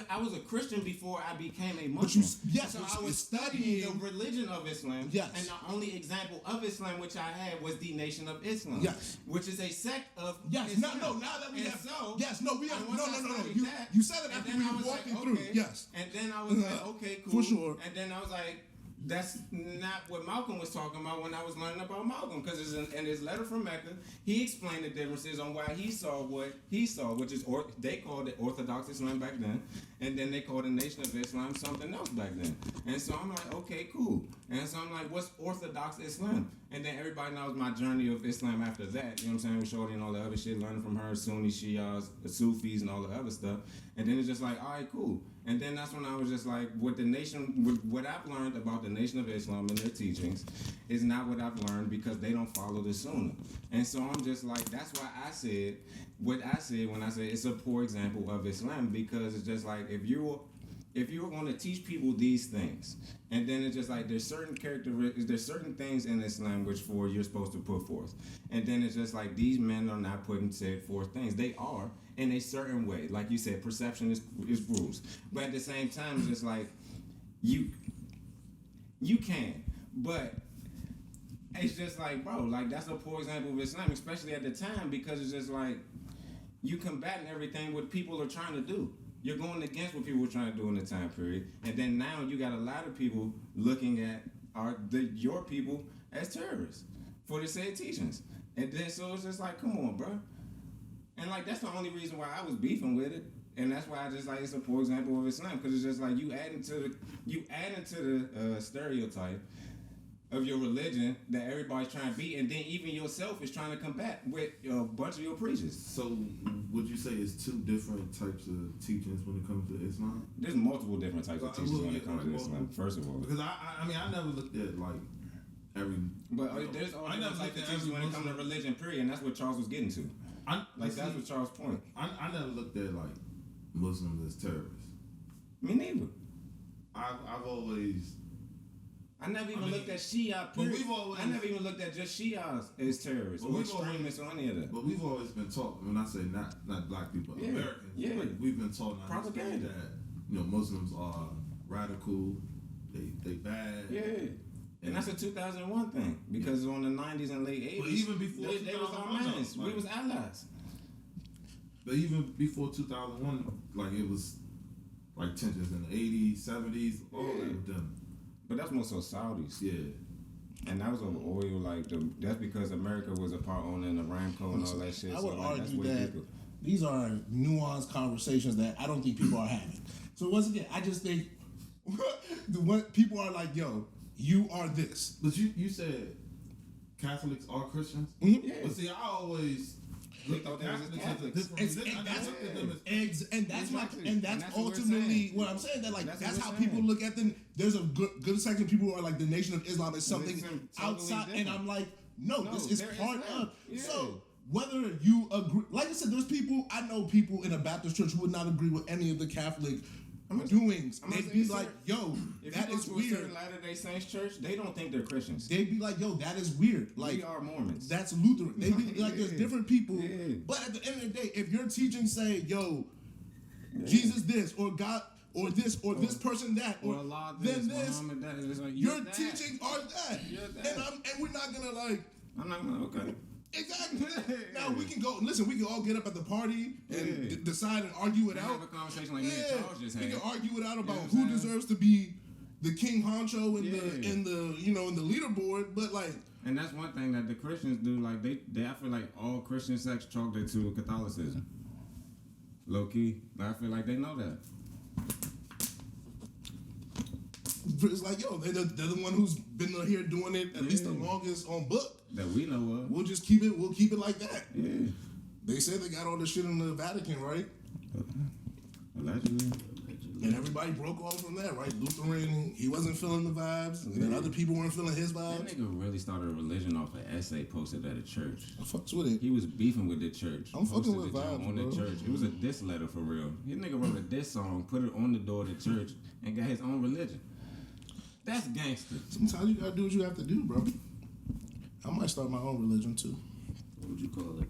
I was a Christian before I became a Muslim. So I was studying the religion of Islam. Yes. And the only example of Islam which I had was the Nation of Islam. Yes. Which is a sect of Yes. Islam. No. Now that we have. So, yes. No. We have. No. That, You said it after we were walking through. Okay. Yes. And then I was like, okay, cool. For sure. And then I was like, that's not what Malcolm was talking about when I was learning about Malcolm, because in his letter from Mecca, he explained the differences on why he saw what he saw, which is they called it Orthodox Islam back then, and then they called the Nation of Islam something else back then. And so I'm like, okay, cool. And so I'm like, what's Orthodox Islam? And then everybody knows my journey of Islam after that. You know what I'm saying? With Shorty and all the other shit, learning from her, Sunni, Shias, the Sufis, and all the other stuff. And then it's just like, all right, cool. And then that's when I was just like, what I've learned about the Nation of Islam and their teachings is not what I've learned, because they don't follow the Sunnah. And so I'm just like, that's why I said what I said when I said it's a poor example of Islam, because it's just like, if you were going to teach people these things, and then it's just like there's certain characteristics, there's certain things in Islam which you're supposed to put forth, and then it's just like these men are not putting said forth things. They are in a certain way, like you said, perception is rules, but at the same time, it's just like you can, but it's just like, bro, like that's a poor example of Islam, especially at the time, because it's just like you combating everything what people are trying to do. You're going against what people were trying to do in the time period. And then now you got a lot of people looking at, your people as terrorists for the said teachings. And then so it's just like, come on, bro. And like that's the only reason why I was beefing with it. And that's why I just like it's a poor example of Islam, because it's just like you adding to the stereotype of your religion that everybody's trying to be, and then even yourself is trying to combat with a bunch of your preachers. So, would you say it's two different types of teachings when it comes to Islam? There's multiple different types of teachings when it comes to Islam. First of all, because I mean I never looked at like every. But there's all different types of teachings when it comes to religion. Period, and that's what Charles was getting to. That's what Charles' point. I never looked at like Muslims as terrorists. Me neither. I've always. I never even looked at Shia. I never even looked at just Shias as terrorists or extremists or any of that. But we've always been taught. When I say not black people, Americans, like, we've been taught propaganda that Muslims are radical. They bad. Yeah. And that's a 2001 thing, because on the 90s and late 80s, but even before they was our mans. We was allies. But even before 2001, like it was like tensions in the 80s, 70s, all that with them. But that's more so Saudis. Yeah. And that was over oil, that's because America was a part owner in the Aramco and all that shit. I would argue that these are nuanced conversations that I don't think people are having. So once again, I just think what people are like, yo, you are this. But you said Catholics are Christians? Mm-hmm. Yeah. But see, I always looked at Catholics as a different religion. And that's ultimately what I'm saying. That like that's how people look at them. There's a good section of people who are like the Nation of Islam is something outside, and I'm like, no, this is part of. Yeah. So whether you agree, like I said, I know people in a Baptist church who would not agree with any of the Catholic doings. They'd be like, yo, that is weird. Latter-day Saints church, they don't think they're Christians. They'd be like, yo, that is weird. Like, we are Mormons. That's Lutheran. They'd be like, there's different people. Yeah. But at the end of the day, if your teaching say, yo, Jesus this, or God, or this, or this person that, or Allah this, Muhammad that, it's like, your teaching are that. And we're not gonna like. I'm not gonna, okay. Exactly. Now we can go. Listen, we can all get up at the party and decide and argue it out. Have a conversation like me and Charles just had. We can argue it out about who deserves to be the king honcho in the leaderboard. But like, and that's one thing that the Christians do. Like they I feel like all Christian sects chalked it to Catholicism. Low key, I feel like they know that. It's like, yo, they're the one who's been here doing it at least the longest on book. That we know of. We'll keep it like that. Yeah. They said they got all this shit in the Vatican, right? Allegedly. And everybody broke off from that, right? Lutheran, he wasn't feeling the vibes, and other people weren't feeling his vibes. That nigga really started a religion off an essay posted at a church. I fucks with it. He was beefing with the church. I'm fucking with vibes, on the church. It was a diss letter for real. His nigga wrote a diss song, put it on the door of the church, and got his own religion. That's gangster. Sometimes you gotta do what you have to do, bro. I might start my own religion too. What would you call it?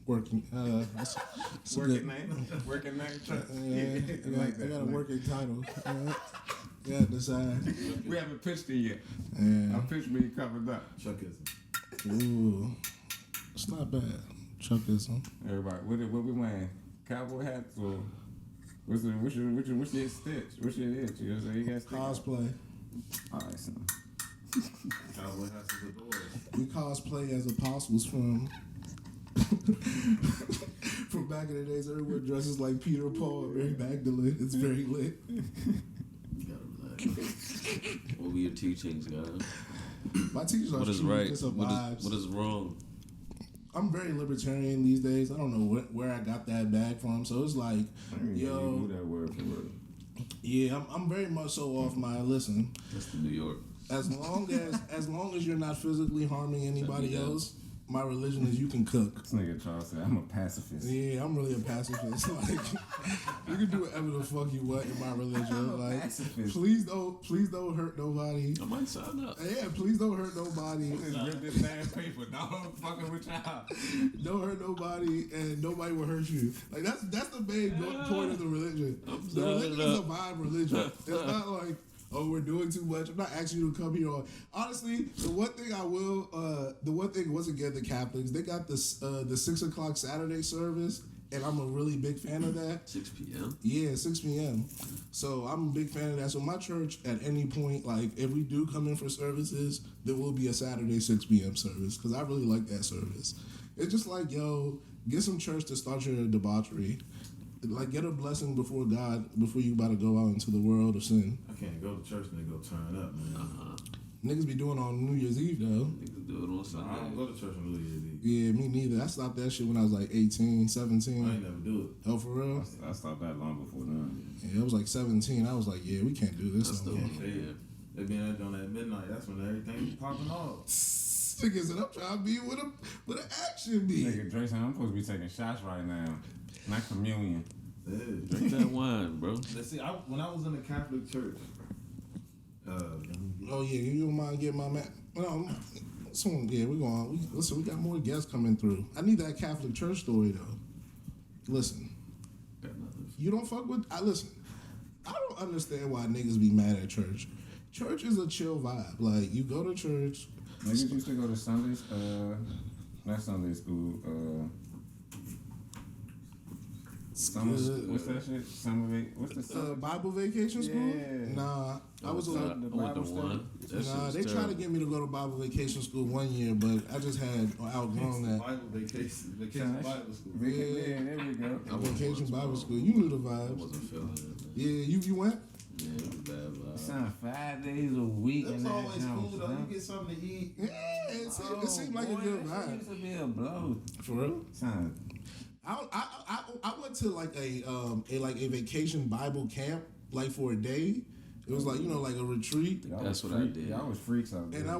Working. Working name. Working name. I got a working title. Yeah, decide. We haven't pitched it yet. Yeah. Our pitch being covered up. Chuckism. Ooh, it's not bad. Chuckism. Everybody, what we wearing? Cowboy hats or what's your stitch? What's your itch? You know what I'm saying? You got cosplay. All right, son. Cowboy hats is the boys. We cosplay as apostles from back in the days. Everyone dresses like Peter, Paul, and Mary Magdalene. It's very lit. You gotta relax. What were your teachings, guys? My teachers are What is right? What is wrong? I'm very libertarian these days. I don't know where I got that bag from. So it's like, yo, that word for word. Yeah, I'm very much so off my listen. That's the New York. As long as you're not physically harming anybody else, my religion is you can cook. This nigga Charles said, I'm a pacifist. Yeah, I'm really a pacifist. Like, you can do whatever the fuck you want in my religion. Like, pacifist. please don't hurt nobody. I might sign up. Yeah, please don't hurt nobody. Just rip this damn paper. Don't fucking with y'all. Don't hurt nobody, and nobody will hurt you. Like that's the main point of the religion. The religion is a vibe religion. It's not like, oh, we're doing too much. I'm not asking you to come here. Honestly, the one thing once again, the Catholics, they got the 6 o'clock Saturday service and I'm a really big fan of that. 6 p.m. Yeah, 6 p.m. So I'm a big fan of that. So my church, at any point, like if we do come in for services, there will be a Saturday 6 p.m. service because I really like that service. It's just like, yo, get some church to start your debauchery. Like, get a blessing before God before you about to go out into the world of sin. I can't go to church and they go turn up, man. Niggas be doing it on New Year's Eve, though. Niggas do it on Sunday. I don't go to church on New Year's Eve. Yeah, me neither. I stopped that shit when I was like 18, 17. I ain't never do it. Oh, for real? I stopped that long before then. Yeah, it was like 17. I was like, yeah, we can't do this. That's no the more. yeah. They be on that midnight. That's when everything be popping off. Nigga said, I'm trying to be with an action be. Nigga, Dre said, I'm supposed to be taking shots right now. Not communion. Yeah. Drink that wine, bro. Let's see, when I was in the Catholic church, Oh, yeah, you don't mind getting my man. No, soon, yeah, we're going. Listen, we got more guests coming through. I need that Catholic church story, though. Listen, you don't fuck with. Listen, I don't understand why niggas be mad at church. Church is a chill vibe. Like, you go to church. Niggas used to go to Sundays, not Sunday school, summer, what's that shit? What's the summer? Bible vacation school? Yeah. Nah, I was a little. the I went to Bible one. That shit Nah, was they tried to terrible. get me to go to Bible vacation school one year, but I just had outgrown that. Bible vacation Bible school. Yeah, there we go. Vacation Bible school. You knew the I vibes. wasn't feeling it. Man. Yeah, you went? Yeah, it was bad vibe. Son, 5 days a week. That's in that always junk, cool though. son. You get something to eat. Yeah, it seemed like a good That vibe. used to be a blow. For real? Son, I went to like a vacation Bible camp like for a day. It was like, like a retreat. y'all That's was what I freak- did. Y'all was freaks out there. And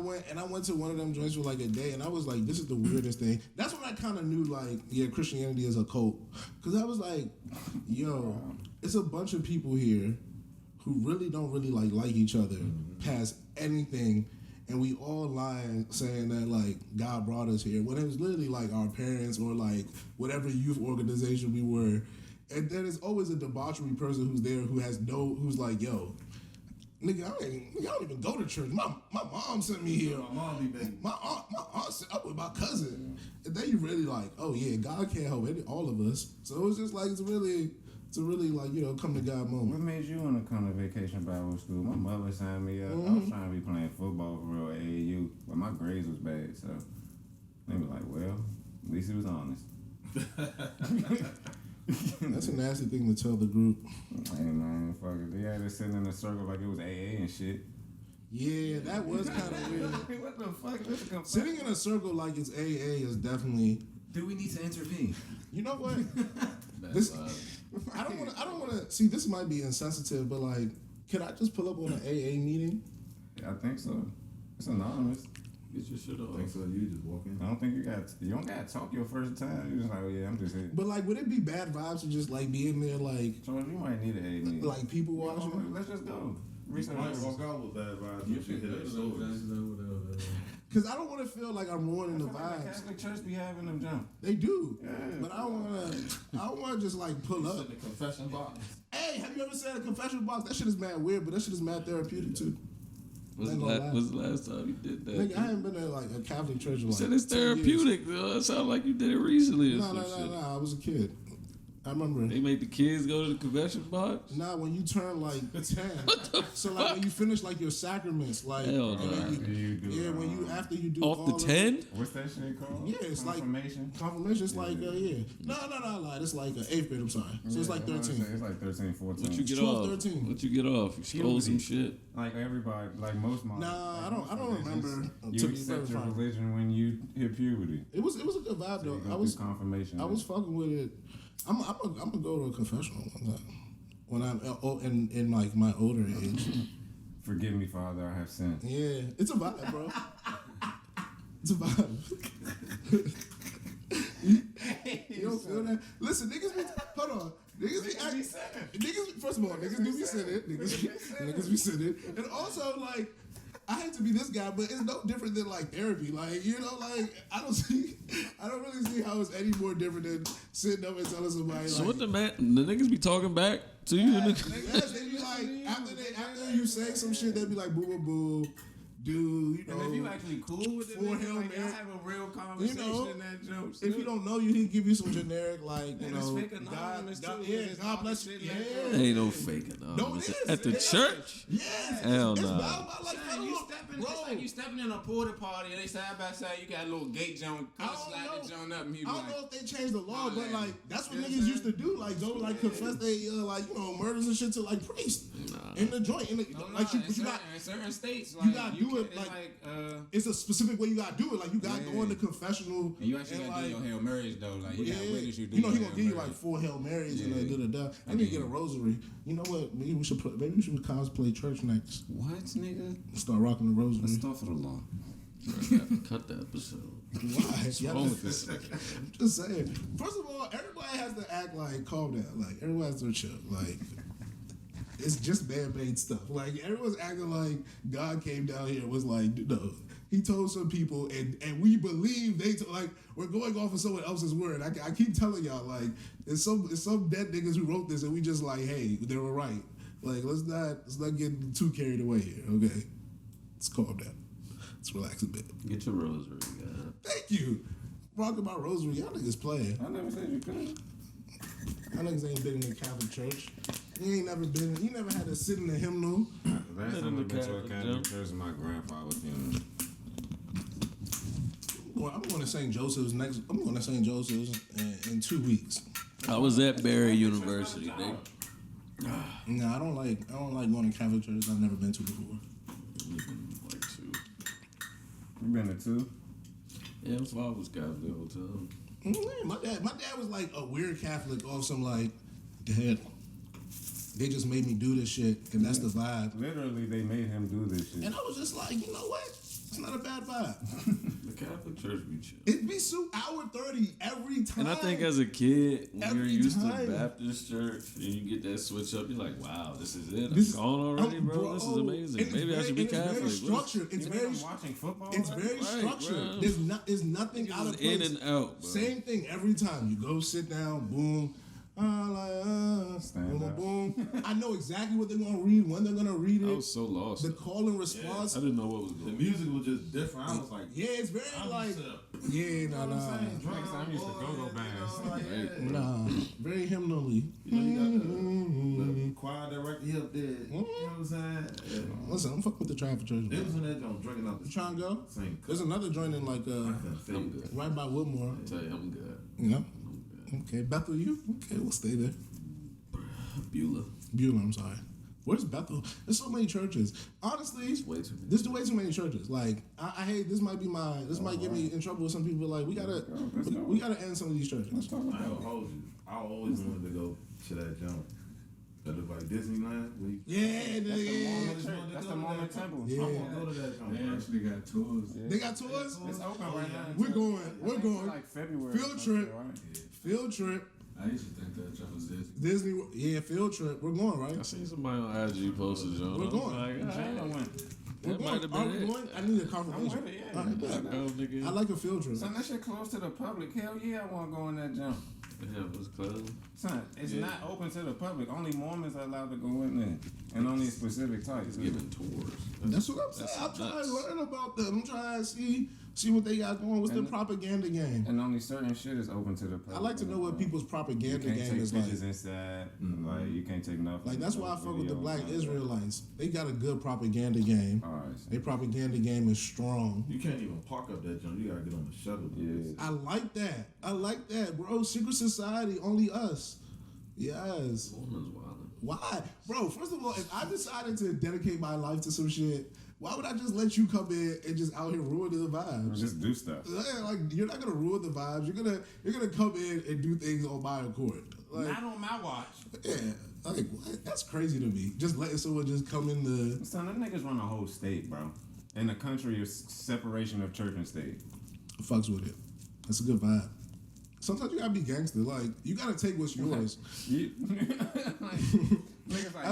I went to one of them joints for like a day, and I was like, this is the weirdest thing. That's when I kind of knew, like, yeah, Christianity is a cult. Because I was like, yo, it's a bunch of people here who really don't really like each other past anything, and we all lying saying that, like, God brought us here, when it was literally, like, our parents or, like, whatever youth organization we were. And then there's always a debauchery person who's there who's like, yo, nigga, I don't even go to church. My mom sent me here. My mom be begging. My aunt sent up with my cousin. And then you really like, oh yeah, God can't help all of us. So it's just like, it's a really like, come to God What moment. made you want to come to Vacation Bible School? My mother signed me up. I was trying to be playing football for real AAU, but my grades was bad, so they were like, well, at least he was honest. That's a nasty thing to tell the group. Hey man, fuck it. They had us sitting in a circle like it was AA and shit. Yeah, that was kind of weird. What the fuck? What's the Sitting in a circle like it's AA is definitely. Do we need to intervene? You know what? Bad This- vibe. I don't want to see. This might be insensitive, but like, could I just pull up on an AA meeting? Yeah, I think so. It's anonymous. Get your shit I off. think so. You just walk in. I don't think you don't gotta talk your first time. You just like, oh yeah, I'm just here. But like, would it be bad vibes to just like be in there like So you might need an AA meeting. like people watching? Let's just go. You Research. might walk out with bad vibes. You should hit that stories. Because I don't want to feel like I'm ruining the The vibes. Catholic Church be having them jump. They do, Yeah. but I don't want to just like pull You up. sit in the confession box. Hey, have you ever said a confession box? That shit is mad weird, but that shit is mad therapeutic too. What's Ain't the gonna lie. last time you did that? Nigga, I ain't been to like a Catholic church in You like said it's 10 years. therapeutic, though. It sounds like you did it recently or No, some shit. I was a kid. I remember. They make the kids go to the convention box? Nah, when you turn like 10. So like when you finish like your sacraments, like Hell and no. then You do, yeah, when you after you do Off all the of 10? What's that shit called? Yeah, it's like- confirmation. confirmation, it's like yeah. No, I lied. It's like 8th grade. I'm sorry. So it's like Yeah, I was 13. gonna say, It's like 13, 14. What you get 12, off? 13. What you get off? You stole some shit? Like everybody, like most moms. Nah, like I don't most remember, religions, to You be very accept your frank. religion when you hit puberty. It was a good vibe So you though. go I was through confirmation. I was fucking with it. I'm gonna go to a confessional one time when I'm in like my older age. Forgive me, Father, I have sinned. Yeah, it's a vibe, bro. It's a vibe. You don't feel that? Listen, niggas be hold on. Niggas be niggas. First of all, niggas do be sinning. Niggas be sinning, and also like. I hate to be this guy, but it's no different than like therapy. Like, like I don't really see how it's any more different than sitting up and telling somebody So like, what the niggas be talking back to you? yes, they be like after you say some shit, they be like boo boo boo. do, you know. And if you actually cool with it, for him, like, y'all man, have a real conversation in that joke. if you don't know you, he give you some generic, like, you And know, it's fake anonymous, God, too, yeah, it's God all bless you. shit Yeah. like that. Ain't no faking. No, it is. At the It is. church? Yes. Hell it's no. about like Son, you stepping, it's like you stepping in a porta potty and they side by side, you got a little gate joint, I come don't slide know. the joint up and you I be don't like, know if they changed the law, Nah, but man. like that's what You know niggas what I'm used to do, like go like confess they like, you know, murders and shit to like priests in the joint. Like in you got certain states, like, you gotta do it can't- like it's a specific way you gotta do it. Like you gotta go in the confessional and you actually gotta do your Hail Marys though. Like you gotta witness you do. you know he your gonna Hail give you like Marys. 4 Hail Marys and Yeah. da. I need to get a rosary. You know what? Maybe we should cosplay church next. What, nigga? Start rocking the rosary. Astaghfirullah. Cut the episode. Why? What's wrong with this? I'm just saying. First of all, everybody has to act like calm down. Like everyone has to chill. Like it's just man-made stuff. Like everyone's acting like God came down here and was like, no. He told some people, and we believe like we're going off of someone else's word. I keep telling y'all, like it's some dead niggas who wrote this, and we just like, hey, they were right. Like let's not get too carried away here. Okay, let's calm down. Let's relax a bit. Get your rosary, guys. Thank you. Rocking my rosary. Y'all niggas playing. I never said you couldn't. Y'all niggas ain't been in the Catholic church. You never had to sit in the hymnal. Last Been time in I the been to a Catholic Catholic jump. church, my grandfather's funeral. Well, I'm going to St. Joseph's next. I'm going to St. Joseph's in 2 weeks. I was at Barry University. No, I don't like going to Catholic churches I've never been to before. Like 2. You been to 2? Yeah, my father was Catholic the whole time. My dad was like a weird Catholic off some like, Dad, they just made me do this shit, and that's the vibe. Literally, they made him do this shit. And I was just like, you know what? It's not a bad vibe. The Catholic church be chill. It'd be so hour 30 every time. And I think as a kid, when you're Every used time. to Baptist church and you get that switch up, you're like, wow, this is it. This- I'm gone already, bro. bro, This is amazing. it's Maybe I very- should be it's Catholic. Very structured. It's You very. think I'm watching football? It's very structured. bro. There's nothing out of Just in place. and out, bro. Same thing every time. You go sit down, boom. Stand boom, up. boom. I know exactly what they're gonna read, when they're gonna read I it. was so lost. The call and response. I didn't know what was The going on. music was just different. I was like, Yeah, it's very I'm like. used to- Yeah, you know what I'm saying? Next time I'm used to go-go bands. Right. nah, very hymnally. You know, you got the choir director, he up there. You know what I'm saying? Yeah. Listen, I'm fucking with the traffic church. They was Man. in that joint drinking out the You trying to go? same There's another joint in like I couldn't say I'm it. good. right by Woodmore. I tell you, I'm good. You know? Okay, Bethel, you? Okay, we'll stay there. Beulah. Beulah, I'm sorry. Where's Bethel? There's so many churches. Honestly, Way too many. there's way too many churches. Like I hate this. Might get me in trouble with some people. Like we gotta end some of these churches. I ain't gonna hold you. I always wanted to go to that joint. That look like Disneyland. Where you, That's the Mormon temple. Yeah. I want to go to that joint. They bro. actually got tours. They got tours. It's open right now. We're going. We're going. Like February. Field or something, trip. right? Field trip. I used to think that job was Disney. Disney. Yeah, field trip. We're going, I right? seen somebody on IG posted, John. We're going. Like, Jana went. We're that might going. have Are been we it. going? I need a I'm confirmation. with it, yeah. All right, bet. Oh, nigga. I like a field trip. Son, that shit close to the public. Hell yeah, I want to go in that jump. Yeah, it was closed. Son, it's not open to the public. Only Mormons are allowed to go in there, and only specific types. Giving tours. That's what I'm saying. I'm trying nuts. to learn about them. I'm trying to see what they got going. What's the And- propaganda game? And only certain shit is open to the public. I like to know what people's You propaganda can't game take is pictures like. inside. Like you can't take nothing. Like that's why I fuck with the videos, Black none of that. Israelites. They got a good propaganda game. All right. son. Their propaganda game is strong. You can't even park up that joint. You gotta get on the shuttle. Yeah. I like that, bro. Secret society, only us. Yes. Mormons wildin'. Why, bro? First of all, if I decided to dedicate my life to some shit, why would I just let you come in and just out here ruin the vibes? Just do stuff. Yeah, like you're not gonna ruin the vibes. You're gonna come in and do things on my accord. Like, Not on my watch. yeah, like what? That's crazy to me. Just letting someone just come in the. Son, them niggas run a whole state, bro. In a country of separation of church and state. Fucks with it. That's a good vibe. Sometimes you gotta be gangster. Like you gotta take what's yours. You, niggas like,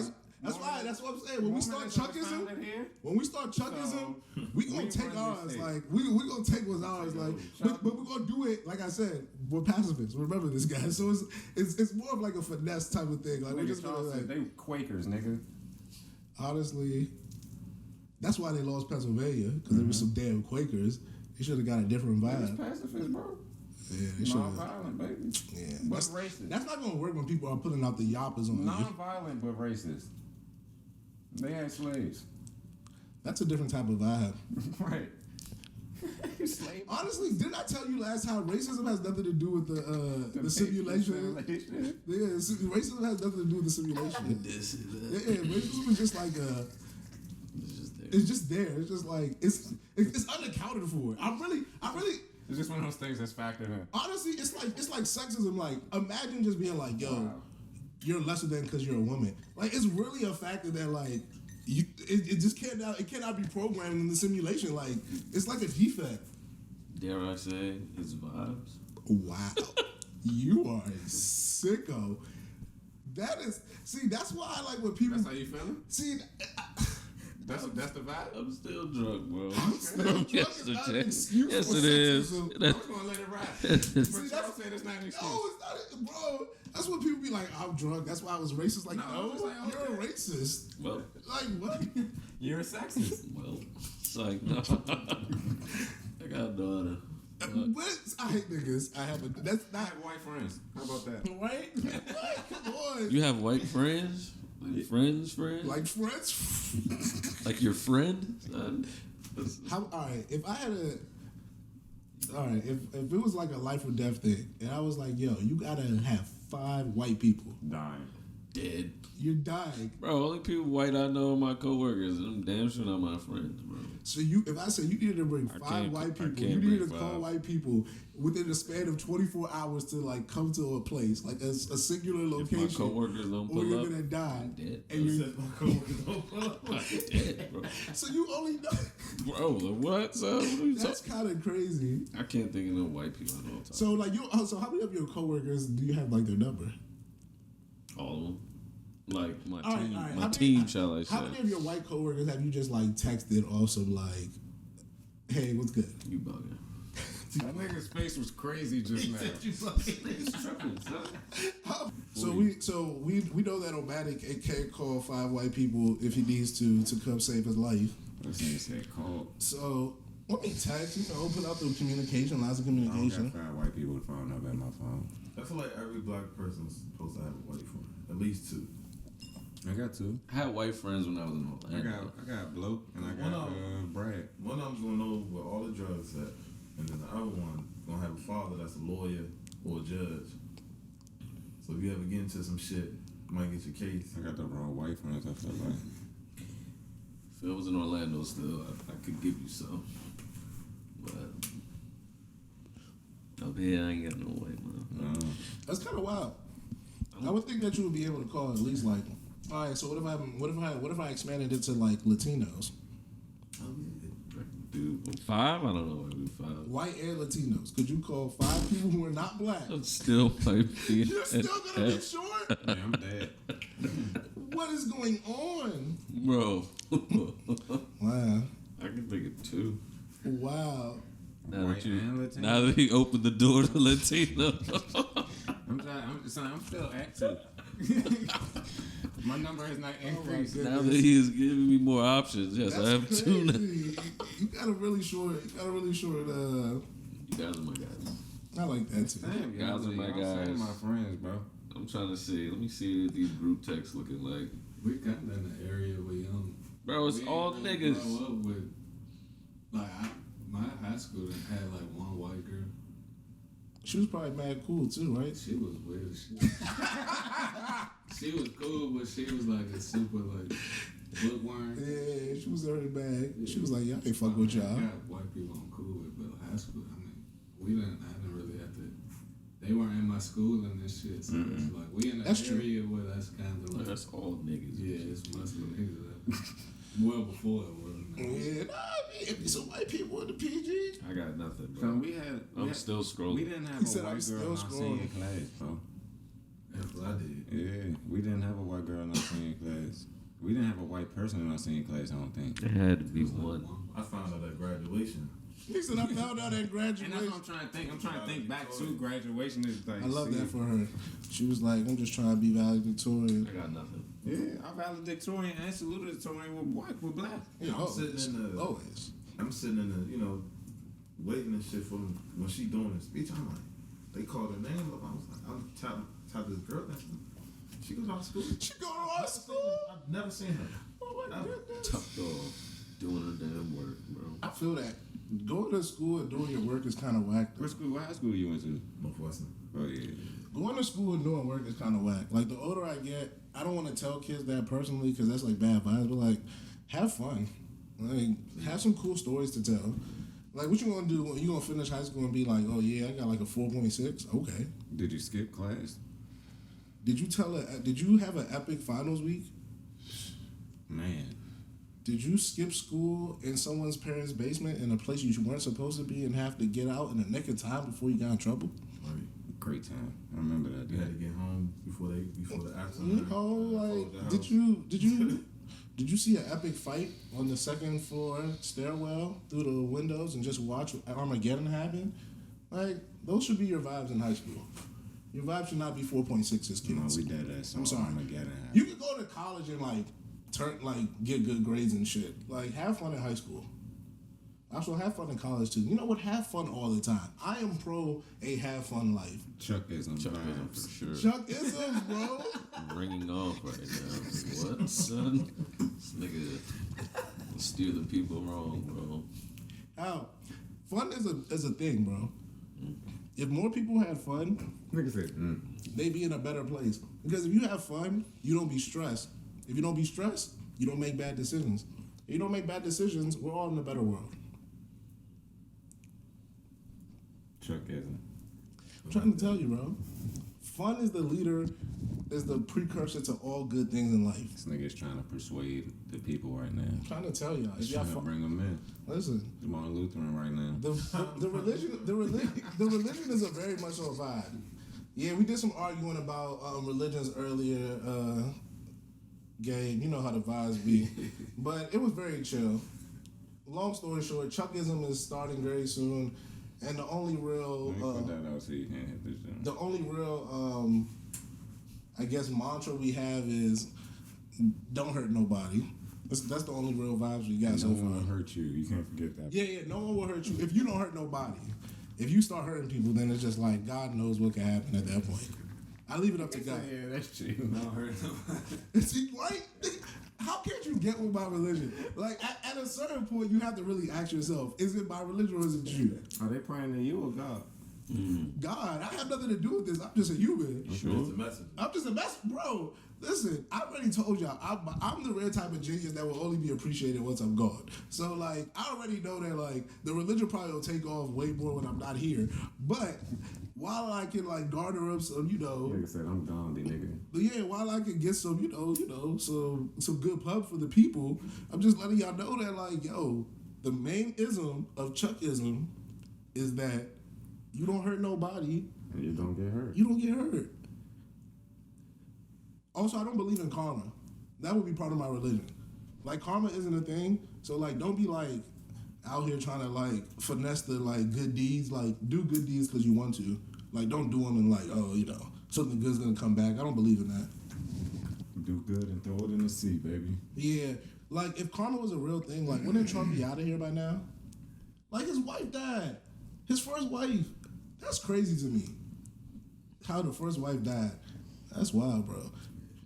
That's what I'm saying. When we start chuckism, here, when we start chuckism, we gonna we take run ours. this state. Like we gonna take what's ours. Like, but we're gonna do it. Like I said, we're pacifists. Remember this, guy. So it's more of like a finesse type of thing. Like we're niggas just gonna Charles said like they Quakers, nigga. honestly. That's why they lost Pennsylvania, because there was some damn Quakers. They should have got a different It's vibe. pacifist, bro. Yeah, they should have. Non-violent, baby. Yeah, But that's, racist. that's not gonna work when people are putting out the yappers on you. Non-violent, but racist. They had slaves. That's a different type of vibe. Right. Slave. Honestly, didn't I tell you last time racism has nothing to do with the simulation? Yeah, racism has nothing to do with the simulation. This is Yeah, racism is just like it's just there. It's just like it's unaccounted for. I really. It's just one of those things that's factored in. Honestly, it's like sexism. Like, imagine just being like, yo, Wow. you're lesser than because you're a woman. Like, it's really a factor that like it just cannot be programmed in the simulation. Like, it's like a defect. Dare I say, it's vibes. Wow, you are a sicko. That's why I like when people. That's how you feeling? See, That's the vibe? I'm still drunk, bro. drunk is not an excuse Yes, for it is. sexism. I was going to let it ride. But y'all saying it's not an excuse. No, it's not, bro. That's when people be like, I'm drunk. That's why I was racist. Like, No, no, it's like, you're a racist. Well, Like, what? You're a sexist. well, it's like, no. I got a daughter. What? I hate niggas. I have a. That's I not have white friends. How about that? right. What? Come on. You have white friends? Like friends? Like friends? Like your friend? Son? How? All right. If I had a. All right. If it was like a life or death thing, and I was like, yo, you gotta have 5 white people. Dying. Dead. You're dying. Bro, only people white I know are my coworkers, and I'm damn sure not my friends, bro. So if I say you needed to bring 5 white people, you needed to call white people within the span of 24 hours to like come to a place, like a singular If location. my coworkers don't or pull you're up, gonna die. I'm dead. And you, I'm dead, bro. so you only know. Bro, what? So, what are you That's talking? kind of crazy. I can't think of no white people I know. So like so how many of your coworkers do you have like their number? All of them. Like my All right, team, all right. my How team, many- shall I say? How many of your white coworkers have you just like texted also like, hey, what's good? You bugging? That nigga's face was crazy just now. So we know that Omatic it can't call 5 white people if he needs to come save his life. This nigga said call. So let me text. You can open up the communication, lines of I don't communication. got 5 white people to phone up at my phone. I feel like every black person's supposed to have a white friend, at least 2. I got 2. I had white friends when I was in Orlando. I got Bloke and I got Brad. One of them's gonna know where all the drugs at, and then the other one gonna have a father that's a lawyer or a judge. So if you ever get into some shit, you might get your case. I got the wrong white friends, I feel like. If it was in Orlando still, I could give you some. But up here, I ain't got no white man. That's kind of wild. I would think that you would be able to call at least like, all right. So what if I expanded it to like Latinos, Oh, yeah. Dude, 5? I don't know. Maybe 5. white and Latinos? Could you call 5 people who are not black? I'm still might be. You're still gonna be short. Yeah, I'm dead. What is going on? Bro. Wow. I can think of 2. Wow. Now White and Latino. now that he opened the door to Latino. I'm still active. My number has not increased. Now that he is giving me more options, yes, I have 2 now. crazy. You got a really short. You guys are my guys. I like that too. Damn, Guys are my y'all guys. saying my friends, bro. I'm trying to see. Let me see what these group texts looking like. We kind of in the area where young. Bro, it's we all ain't really niggas. grow up with, like, my high school had like one white girl. She was probably mad cool too, right? She was weird as shit. She was cool, but she was like a super like bookworm. Yeah, she was already bad. She was like, "Y'all ain't fuck with I y'all." got white people I'm cool with, but high school, I mean, I didn't really have to. They weren't in my school and this shit, so it's like we in the That's true. area where that's kind of like That's all niggas. yeah, it's mostly niggas. Well before it was. Yeah, nah, it'd be some white people in the PG. I got nothing, So bro. we still We scrolling. didn't have He a said, "I'm white still girl in our senior scrolling." class, bro. That's what I did. Yeah, we didn't have a white girl in our senior class. We didn't have a white person in our senior class, I don't think. There had to be one. I found out at graduation. He said, "I found out at And that's graduation." what I'm trying to think. I'm trying to think back to graduation. Is like, I love see, that for her. She was like, "I'm just trying to be valedictorian." I got nothing. Yeah, I valedictorian and salutatorian with black. Yeah, I'm always. I'm sitting in the, waiting and shit for when she doing this speech. I'm like, they called her name up. I was like, I'm top this girl next to me. She goes to our school. She go to our school? I've never seen her. Oh my goodness. Top dog. Doing her damn work, bro. I feel that. Going to school and doing your work is kind of whack. What high school you went to? Northwestern. Oh, yeah. Going to school and doing work is kind of whack. Like, the older I get, I don't want to tell kids that personally because that's, like, bad vibes. But, like, have fun. Like, have some cool stories to tell. Like, what you gonna do when you gonna finish high school and be like, oh, yeah, I got, like, a 4.6? Okay. Did you skip class? Did you have an epic finals week? Man. Did you skip school in someone's parents' basement in a place you weren't supposed to be and have to get out in the nick of time before you got in trouble? Right. Great time. I remember that. You had to get home before the accident. Did you see an epic fight on the second floor stairwell through the windows and just watch Armageddon happen? Like, those should be your vibes in high school. Your vibe should not be 4.6s, kids. No, we dead ass. I'm sorry. Armageddon. You could go to college and get good grades and shit. Like, have fun in high school. Also, have fun in college too. You know what? Have fun all the time. I am pro a have fun life. Chuckism For sure. Chuckism, bro. Ringing off right now. What, son? This nigga steer the people wrong, bro. How? Fun is a thing, bro. If more people had fun, Nigga said, they'd be in a better place. Because if you have fun, you don't be stressed. If you don't be stressed, you don't make bad decisions. If you don't make bad decisions, we're all in a better world. Chuckism. I'm trying to tell you, bro. Fun is the precursor to all good things in life. This nigga's trying to persuade the people right now. I'm trying to tell y'all. If He's y'all trying to bring them in. listen, Martin Lutheran right now. the religion is a very much so a vibe. Yeah, we did some arguing about religions earlier, Gabe. You know how the vibes be, but it was very chill. Long story short, Chuckism is starting very soon, and the only real, Let me put that out so you can't hit this down. the only real, I guess mantra we have is don't hurt nobody. That's the only real vibes we got so No far. one will hurt you. You can't forget that. Yeah, no one will hurt you if you don't hurt nobody. If you start hurting people, then it's just like God knows what can happen at that point. I leave it up to God. Yeah, that's true. Don't hurt nobody. See, right? How can't you get with my religion? Like, at a certain point, you have to really ask yourself, is it my religion or is it you? Are they praying to you or God? God, I have nothing to do with this. I'm just a human. It's a message. I'm just a mess, bro. Listen, I already told y'all, I'm the rare type of genius that will only be appreciated once I'm gone. So, like, I already know that, like, the religion probably will take off way more when I'm not here. But while I can, like, garner up some, Nigga said, I'm Gandhi, nigga. but yeah, while I can get some, some good pub for the people, I'm just letting y'all know that, like, yo, the main ism of Chuckism is that you don't hurt nobody. And you don't get hurt. You don't get hurt. Also, I don't believe in karma. That would be part of my religion. Like, karma isn't a thing. So, like, don't be, like, out here trying to, like, finesse the, like, good deeds. Like, do good deeds because you want to. Like, don't do them and, like, something good's going to come back. I don't believe in that. Do good and throw it in the sea, baby. Yeah. Like, if karma was a real thing, like, wouldn't Trump be out of here by now? Like, his wife died. His first wife. That's crazy to me. How the first wife died. That's wild, bro.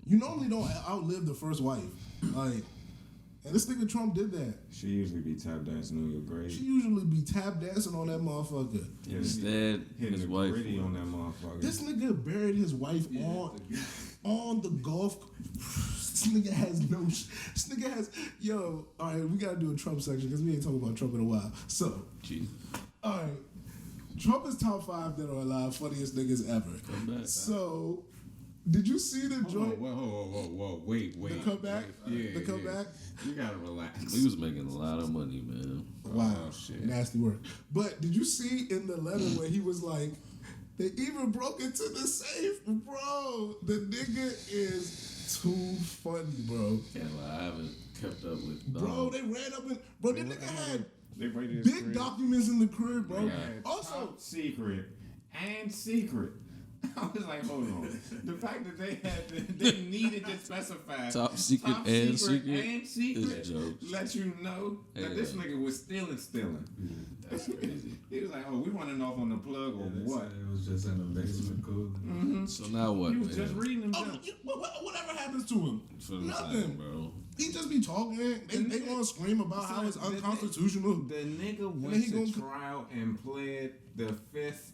You normally don't outlive the first wife. Like, and this nigga Trump did that. She usually be tap dancing on your grave. She usually be tap dancing on that motherfucker. Instead, Hitting his the wife. gritty on that motherfucker. This nigga buried his wife on the golf. This nigga has yo. All right, we gotta do a Trump section because we ain't talking about Trump in a while. So, Jesus. all right, Trump is top 5 that are alive, funniest niggas ever. Come back. So, did you see the joint? Whoa, wait. The comeback? Yeah, The comeback? You gotta relax. He was making a lot of money, man. Wow, shit. nasty work. But did you see in the letter where he was like, they even broke into the safe, bro? The nigga is too funny, bro. Can't lie, I haven't kept up with. Bro, they ran up and bro, that nigga had They raided his big crib. documents in the crib, bro. Yeah. Also, Top secret and secret. I was like, hold on. The fact that they needed to specify Top secret and secret secret is jokes. let you know that this nigga was stealing. That's crazy. He was like, oh, we running off on the plug or what? It was just in the basement cooling. So now what? He was man? just reading them. Whatever happens to him? That's what I'm saying, Nothing. bro. He just be talking. They gonna scream about how it's unconstitutional. The nigga went to trial and pled the fifth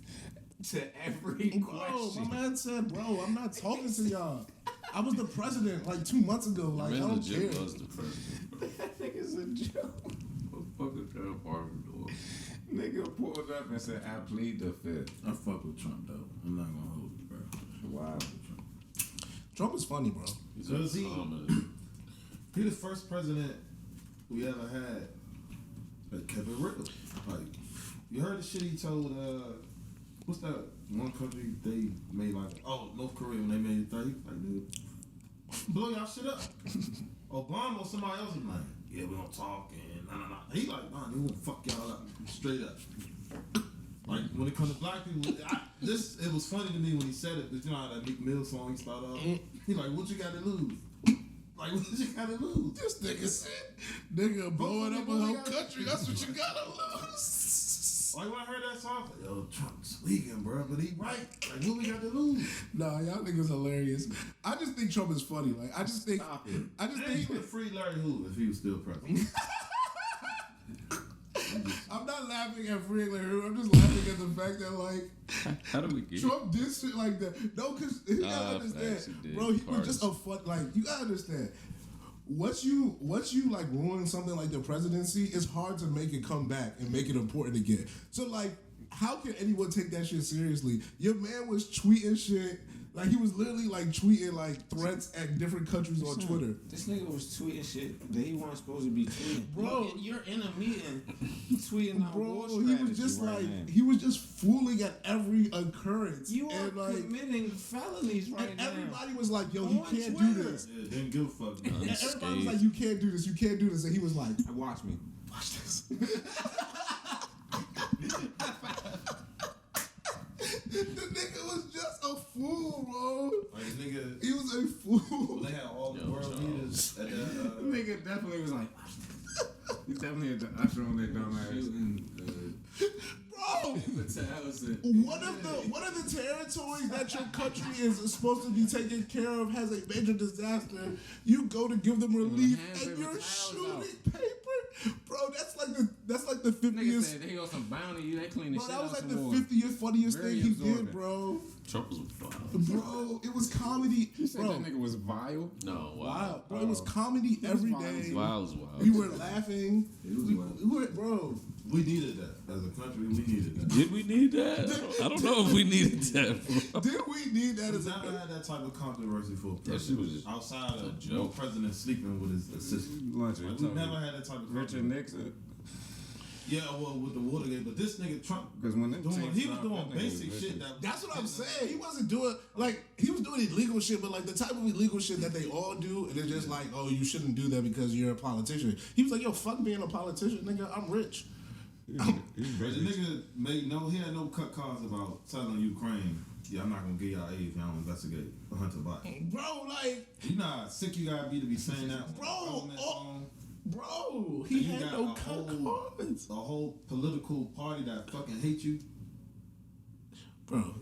to every Bro, question. my man said, bro, I'm not talking to y'all. I was the president like 2 months ago. Like, I don't care. Was the president, bro. That nigga's a joke. What the fuck is that apartment door? Nigga pulled up and said, I plead the fifth. I fuck with Trump though. I'm not gonna hold you, bro. Wow. Trump is funny, bro. Because he the first president we ever had that kept it real. Like, you heard the shit he told, what's that one country they made like, North Korea when they made it 30? Like, dude, blow y'all shit up. Obama or somebody else was like, yeah, we don't talk and nah. He like, man, he won't fuck y'all up straight up. Like, when it comes to black people, it was funny to me when he said it, but you know how that Meek Mill song he started off? He like, what you got to lose? Like, what you got to lose? This nigga said, nigga, blowing up a whole country. That's what you gotta lose. Like, when I heard that song, I was like, yo, Trump's leaking, bro, but he right. Like, what we got to lose? Nah, y'all niggas hilarious. I just think Trump is funny. Like, I just think He would free Larry Hoover if he was still president. I'm not laughing at freeing Larry Hoover. I'm just laughing at the fact that, like, How do we get Trump did shit like that. No, because you gotta understand, facts, he did. bro. He was just a fun. Like, you gotta understand. Once you like ruin something like the presidency, it's hard to make it come back and make it important again. So, like, how can anyone take that shit seriously? Your man was tweeting shit. Like, he was literally like tweeting like threats at different countries on Twitter. This nigga was tweeting shit that he wasn't supposed to be tweeting. Bro, you're in a meeting tweeting our war bro, he was just right like now. he was just fooling at every occurrence. You are and like committing felonies right and now. everybody was like, "Yo, he On can't Twitter. do this." Yeah, didn't give a fuck. And everybody was like, "You can't do this. You can't do this." And he was like, Watch me. "Watch this." The nigga was just a fool, bro. Like, nigga, He was a fool. they had all the world leaders at that. Nigga definitely was like, he definitely had the usher on that dumb ass. Shooting Bro, battalions and one of the territories that your country is supposed to be taking care of has a major disaster. You go to give them relief hands and paper you're towels shooting out. paper, bro. That's like the Nigga 50th. said they on some bounty, they clean the Bro, shit that was out like some the more. 50th funniest Very thing he absorbent. did, bro. Trump was wild. Bro, it was comedy. You said Bro, that nigga was vile? No, wow, wow. bro, it was comedy every wild. day. Wild is wild. We were laughing. It was wild. We were, bro. We needed that. As a country, we needed that. Did we need that? I don't know if we needed that, bro. Did we need that We as a never had that type of controversy for a That shit president. was just Outside a of joke. no president sleeping with his assistant. Lunch. Like, we never had that type of Richard controversy. Nixon. Yeah, well, with the Watergate, but this nigga Trump, Because when them he was tanks dropped, doing that nigga was basic vicious. shit that. That's what I'm saying. He wasn't doing he was doing illegal shit, but like the type of illegal shit that they all do, and it's just like, oh, you shouldn't do that because you're a politician. He was like, yo, fuck being a politician, nigga. I'm rich. He's But the basically nigga he had no cut cards about telling Ukraine, yeah, I'm not gonna give y'all aid if y'all don't investigate Hunter Biden. Bro, like, You know how sick you gotta be to be saying that, Bro, government oh, song? bro, he And you had got no a cut cards. A whole political party that fucking hate you. Bro,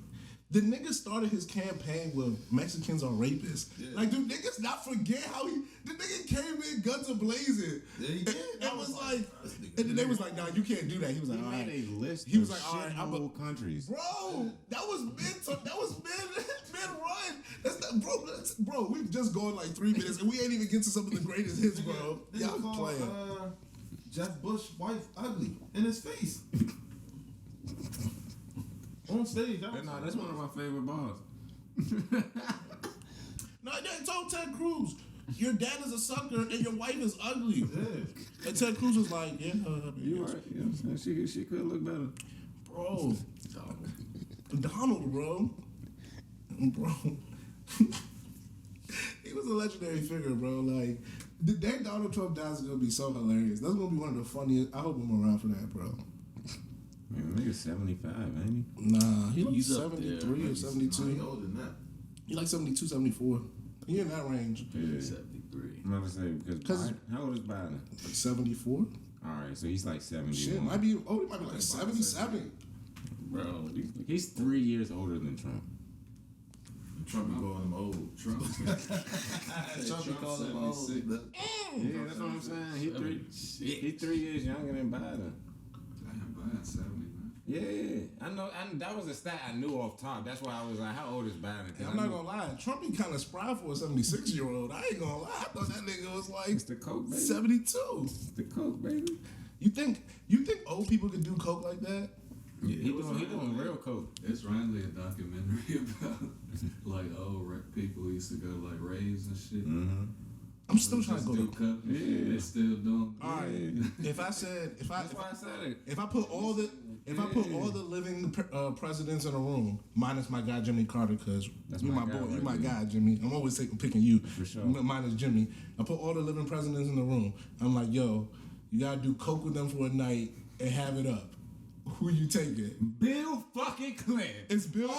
the nigga started his campaign with Mexicans are rapists. Yeah. Like, do niggas not forget how the nigga came in guns a blazing? Yeah, he did. It I was was like, like, this nigga and then they was like, nah, you can't do that. He was like, he all made right. a list He was of like, all right, I'm a- shithole countries. Bro, that was mid run. That's not, bro, we've just gone like 3 minutes and we ain't even get to some of the greatest hits, bro. Nigga Y'all called, playing. Jeff Bush's wife ugly in his face. On stage. Nah, that's one of my favorite bars. No, they told Ted Cruz, your dad is a sucker and your wife is ugly. Yeah. And Ted Cruz was like, yeah, You right. You know what I'm saying? She could look better. bro. Donald, bro. He was a legendary figure, bro. Like, the day Donald Trump dies is gonna be so hilarious. That's gonna be one of the funniest. I hope I'm around for that, bro. Man, nigga 75, ain't Nah, he like He's up 73 there. or 72. He older than that. He like 72, 74. He in that range. he? Yeah. 73. I'm about to say, because how old is Biden? Like 74. Alright, so he's like 70. Shit, might be, he might be like 77. Bro, He's 3 years older than Trump. Trump be calling him old. Trump. Trump be calling him old. 76. Yeah, that's what I'm saying. He's 3 years younger than Biden. Damn, Biden 70, man. Yeah, I know. That was a stat I knew off top. That's why I was like, how old is Biden? 'Cause And I I'm not knew- gonna lie, Trump be kind of spry for a 76-year-old. I ain't gonna lie. I thought that nigga was like It's the coke, baby. 72. It's the coke, baby. You think old people can do coke like that? Yeah, he doing real coke. It's randomly a documentary about like old people who used to go to like raves and shit. Mm-hmm. I'm still trying to Just go do to. coke and shit. They still doing. All right. If I That's why I said it. if I put all the living presidents in a room, minus my guy Jimmy Carter, because That's you my my guy boy, you right my there. guy Jimmy. I'm always picking you. For sure. Minus Jimmy. I put all the living presidents in the room. I'm like, yo, you gotta do coke with them for a night and have it up. Who you taking? Bill fucking Clinton. It's Bill.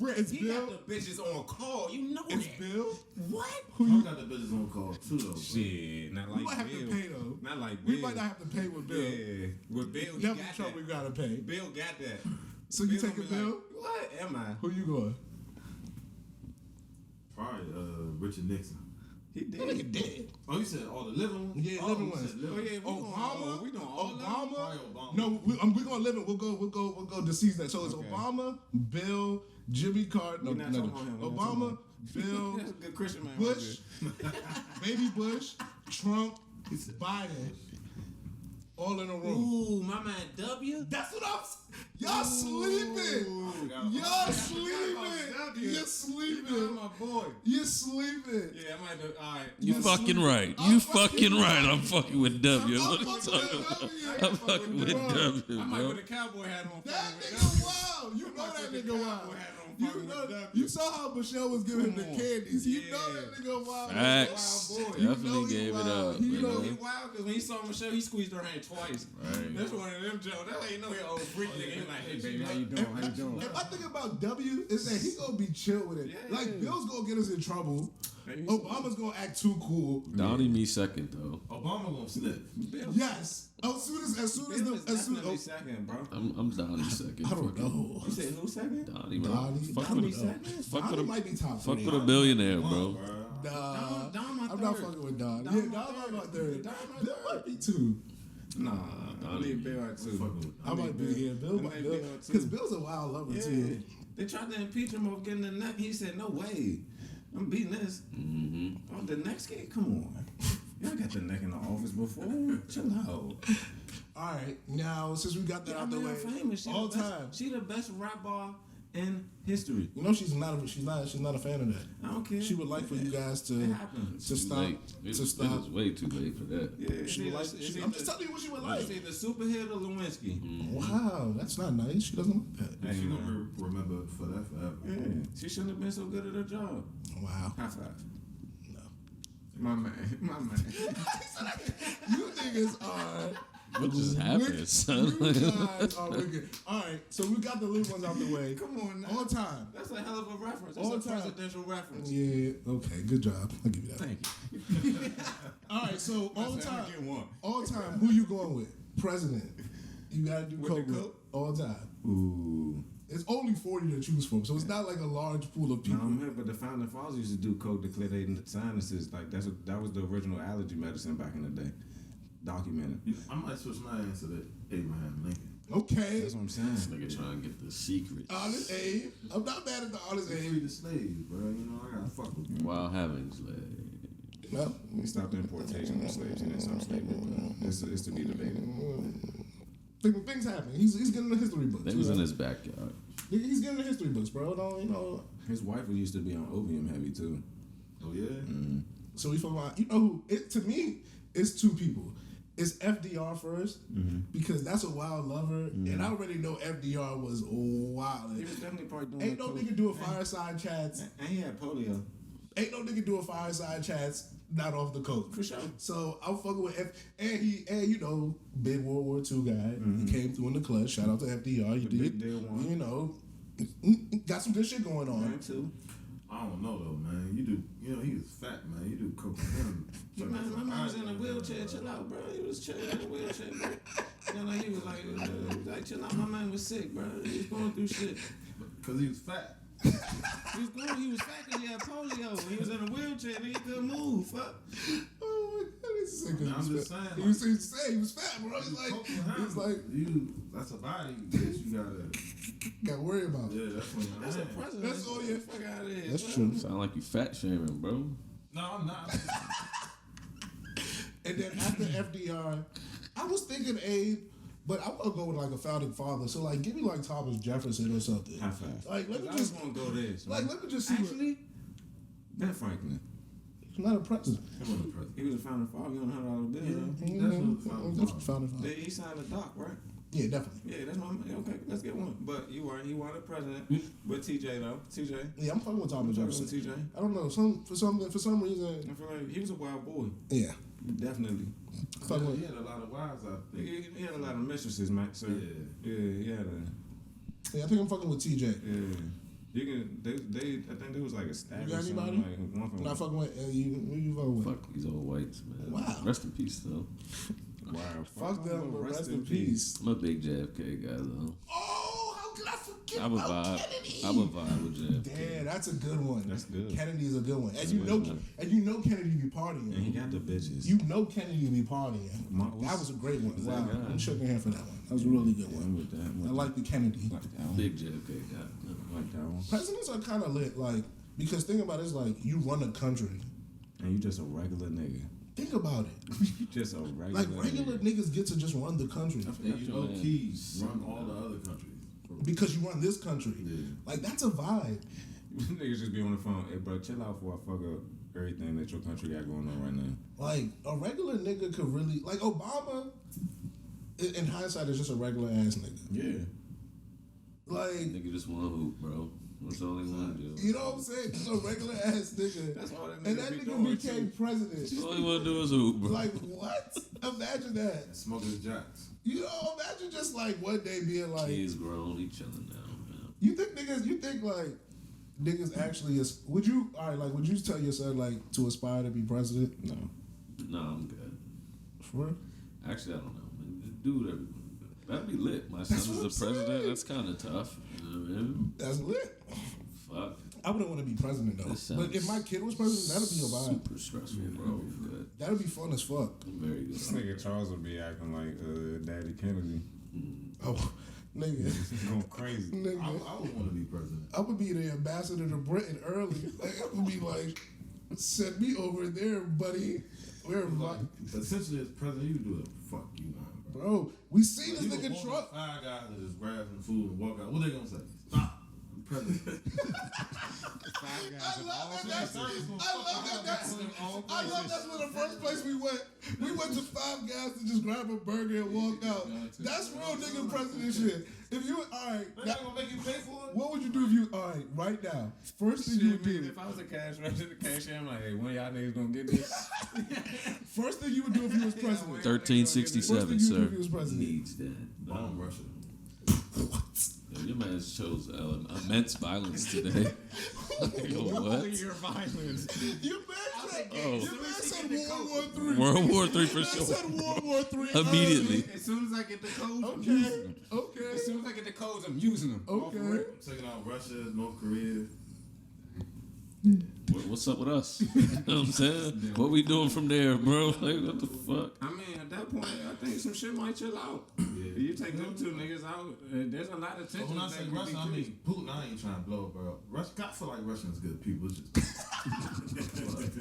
It's He Bill. got the bitches on call. You know It's that. Bill. What? Who Trump you? got the business on call too, though. Bro. Shit, not like We might have Bill. to pay though. Not like Bill. We might not have to pay with Bill. Yeah, with Bill, he Definitely got Trump. that. We gotta pay. Bill got that. So you Bill taking gonna be Bill? like, what am I? Who you going? Probably Richard Nixon. He That nigga did. dead. Oh, you said all the living ones? Yeah, Oh, living you ones. said living. Oh yeah, Obama. We doing all of them? Obama. Probably Obama. No, we gonna live it. We'll go deceased that. So it's Okay. Obama, Bill, Jimmy Carter, We're not talking about him. We're not talking Obama, about Bill, That's a good Christian man. Bush, baby Bush, Trump, Biden, all in a room. Ooh, my man W. That's what I'm. Y'all sleeping. Y'all sleeping. You're sleeping. My boy. You're sleeping. Yeah, I might do. All right. you You're fucking sleeping. right. I'm You fucking fucking right. right. I'm fucking with W. I'm What are you fucking talking with about? W. I'm fucking with Bro. W, I might bro. put a cowboy hat on. That fucking with nigga W. wild. You know might that put the nigga wild. cowboy hat on You fucking know, with W. you saw how Michelle was giving him the Come on. candies. You know Yeah. that nigga wild. Facts. Wild boy. You know Definitely he gave it wild. up. He you know know? He wild because when he saw Michelle, he squeezed her hand twice. Right. That's one of them jokes. That's how you know he old freak nigga. He like, hey baby, how you doing? How you doing? If I think about W, it's that he gonna be chill with it. Yeah. Like Bill's gonna get us in trouble. Hey, you Obama's gonna act too cool. Donnie me second though. Obama gonna snitch. Bill. Yes. As soon as Bill is definitely second, bro. I'm Donnie second. I don't Fuck it. know. You said who second? Donnie, bro. Donnie, Fuck Donnie with a second. fuck Donnie with a might be top fuck three. with a billionaire, bro. Nah, Don my I'm third. not fucking with Don. Don Yeah, my Don third. my third. Don my Bill third. might be two. Nah, I leave Bill at two. Fucking with I might be here. Bill might Bill. Because Bill's a wild lover Yeah. too. They tried to impeach him of getting the neck. He said, no way. I'm beating this. Mm-hmm. Oh, the next kid? Come on. Y'all got the neck in the office before. Chill out. All right, now since we got that Yeah, out the man, way, famous. She all the best, time. She the best rap bar in history. You know she's not a fan of that. I don't care. She would like for you guys It to happens. stop Late. It is way too late for that. Yeah, She would like. I'm just telling you what she would like. It's either Superhead or Lewinsky. Wow, that's not nice. She doesn't like that. Hey, She man. gonna remember for that forever. Yeah, she shouldn't have been so good at her job. Wow. High five. No. My man. My man. You niggas are. What just happened, son? You guys are wicked. All right, so we got the little ones out the way. Come on now. On time. That's a hell of a reference. All That's a time. presidential reference. Yeah. Okay. Good job. I'll give you that. Thank you. All right. So all That's how time. I get one. All time. Who you going with? President. You gotta do With coke the with. coke? All time. Ooh. It's only 40 to choose from, so it's not like a large pool of people. No, man, but the founding fathers used to do coke to clear their sinuses. Like that was the original allergy medicine back in the day. Documented. I might switch my answer to Abraham Lincoln. Okay. That's what I'm saying. This nigga trying to get the secret. Honest Abe. I'm not mad at the honest They Abe. free the slaves, bro. You know, I gotta fuck with them. Wild Havings, like. No. We stopped the importation of slaves. He didn't stop slavery, but it's to be debated. Things happen. He's getting the history books. They was in his backyard. He's getting the history books, bro. Don't you know? His wife used to be on opium heavy too. Oh yeah. So we talking about, you know who? To me, it's two people. It's FDR first because that's a wild lover, and I already know FDR was wild. He was definitely probably doing. Ain't no nigga doing fireside chats. And he had polio. Ain't no nigga doing fireside chats not off the coast. For sure. So I'm fucking with and you know, big World War II guy. He came through in the clutch. Shout out to FDR. He did, big deal one. you know, got some good shit going on. Mine too. I don't know though, man. You know, he was fat, man. You do coke with him. My man was in a wheelchair. Chill out, bro. He was chilling in a wheelchair, bro. You know, he was like, chill out. My man was sick, bro. He was going through shit. Because he was fat. He was fat because he had polio. He was in a wheelchair and he couldn't move. Fuck. Oh my god, he's sick. I'm just saying. He was saying he was fat, bro. He's like, that's a body that you gotta worry about. yeah, that's when you're That's a lying. president. That's all you. Fuck out of here. That's bro. true. Sound like you fat shaming, bro. No, I'm not. And then after FDR, I was thinking Abe, but I want to go with like a founding father. So like, give me like Thomas Jefferson or something. High five. Like, let me I just just want to go this. like, let me just see. Actually, Ben Franklin. He's not a president. Him on the president. He was a founding father. He on $100 bill. Yeah. Right? That's what the founding That's father. founding father. He signed a doc, right? Yeah, definitely. Yeah, that's my okay. Let's get one. But you weren't. He wanted president. But TJ though, TJ. Yeah, I'm fucking with Thomas I'm Jefferson. TJ. I don't know. For some reason. I feel like he was a wild boy. Yeah. Definitely. Fuck Yeah, with. he had a lot of wives out there. He had a lot of mistresses, man. So Yeah. he had a. Yeah, I think I'm fucking with TJ. Yeah. You can. They. I think there was like a stab. You got or something, anybody? Like one from. Not fucking with you fucking with. Fuck these old whites, man. Wow. Rest in peace, though. Wow. Fuck them, but rest in peace. I'm a big JFK guy, though. Oh, how could I forget I would about vibe. Kennedy? I would vibe with JFK. Damn, that's a good one. That's good. Kennedy's a good one. That's And a you good know, one. and you know Kennedy be partying. And he got the bitches. You know Kennedy be partying. That was a great one. that Wow, guy? I'm shaking hand for that one. That was a really good Yeah, one. I'm with that. I like the Kennedy. like that one. Big JFK guy. Like that one. Presidents are kind of lit, like, because think about it, it's like you run a country. And you just a regular nigga. Think about it. You just a regular. Like regular nigga. niggas get to just run the country And you know keys run all the other countries. because you run this country. Yeah. Like that's a vibe. Niggas just be on the phone. Hey, bro, chill out before I fuck up everything that your country got going on right now. Like a regular nigga could really like Obama. In hindsight, is just a regular ass nigga. Yeah. Like Nigga just want to hoop, bro. That's all he want to do. you know what I'm saying? Just a regular ass nigga. That's all that And nigga that be nigga doing, became president. All he want to do is hoop, bro. Like what? Imagine that. Smoking jacks. You know, imagine just like one day being like, He's grown. He chilling now, man. you think like niggas actually is? Would you tell your son like to aspire to be president? No. No, I'm good. For real? Actually, I don't know. Man. Do whatever. That'd be lit. My son That's is what the I'm president. saying. That's kind of tough. You know what I mean? That's lit. Fuck. I wouldn't want to be president though. This But if sounds my kid was president, that'd be a vibe. Super stressful, bro. Good. That'd be fun as fuck. Very good. This nigga Charles would be acting like Daddy Kennedy. Oh, nigga. Going crazy. Nigga. I would want to be president. I would be the ambassador to Britain early. Like, I would be like, send me over there, buddy. Where am I? Like, essentially, as president, you can do what the fuck you want, bro. Bro, we see Like, this you nigga gonna walk Trump. up 5 guys that just grab some food and walk out. What they gonna say? Stop. I'm president. I love that's where the first place we went. We went to 5 guys to just grab a burger and walk out. That's real nigga president shit. If you alright, They're not gonna make you pay for it. what would you do if you alright right now? First thing you would do. If I was a cashier, I'm like, hey, when y'all niggas gonna get this? First thing you would do if you was president. 1367, First thing you would do sir. if you was president. Needs that. Bomb Russia. Yo, your man chose immense violence today. Yo, what? Your violence. Your man said, Oh. your man said World War III. World War III for Your man sure. said World War III Immediately. As soon as I get the codes, Okay. Okay. As soon as I get the codes, I'm using them. Okay. I'm taking out Russia, North Korea. What's up with us? You know what I'm saying? What we doing from there, bro? Like, what the fuck? I mean, at that point, I think some shit might chill out. You take them 2 niggas out, there's a lot of But tension. when I say that could Russia, be I created. mean Putin. I ain't trying to blow up, bro. Russia, I feel like Russians good people. It's just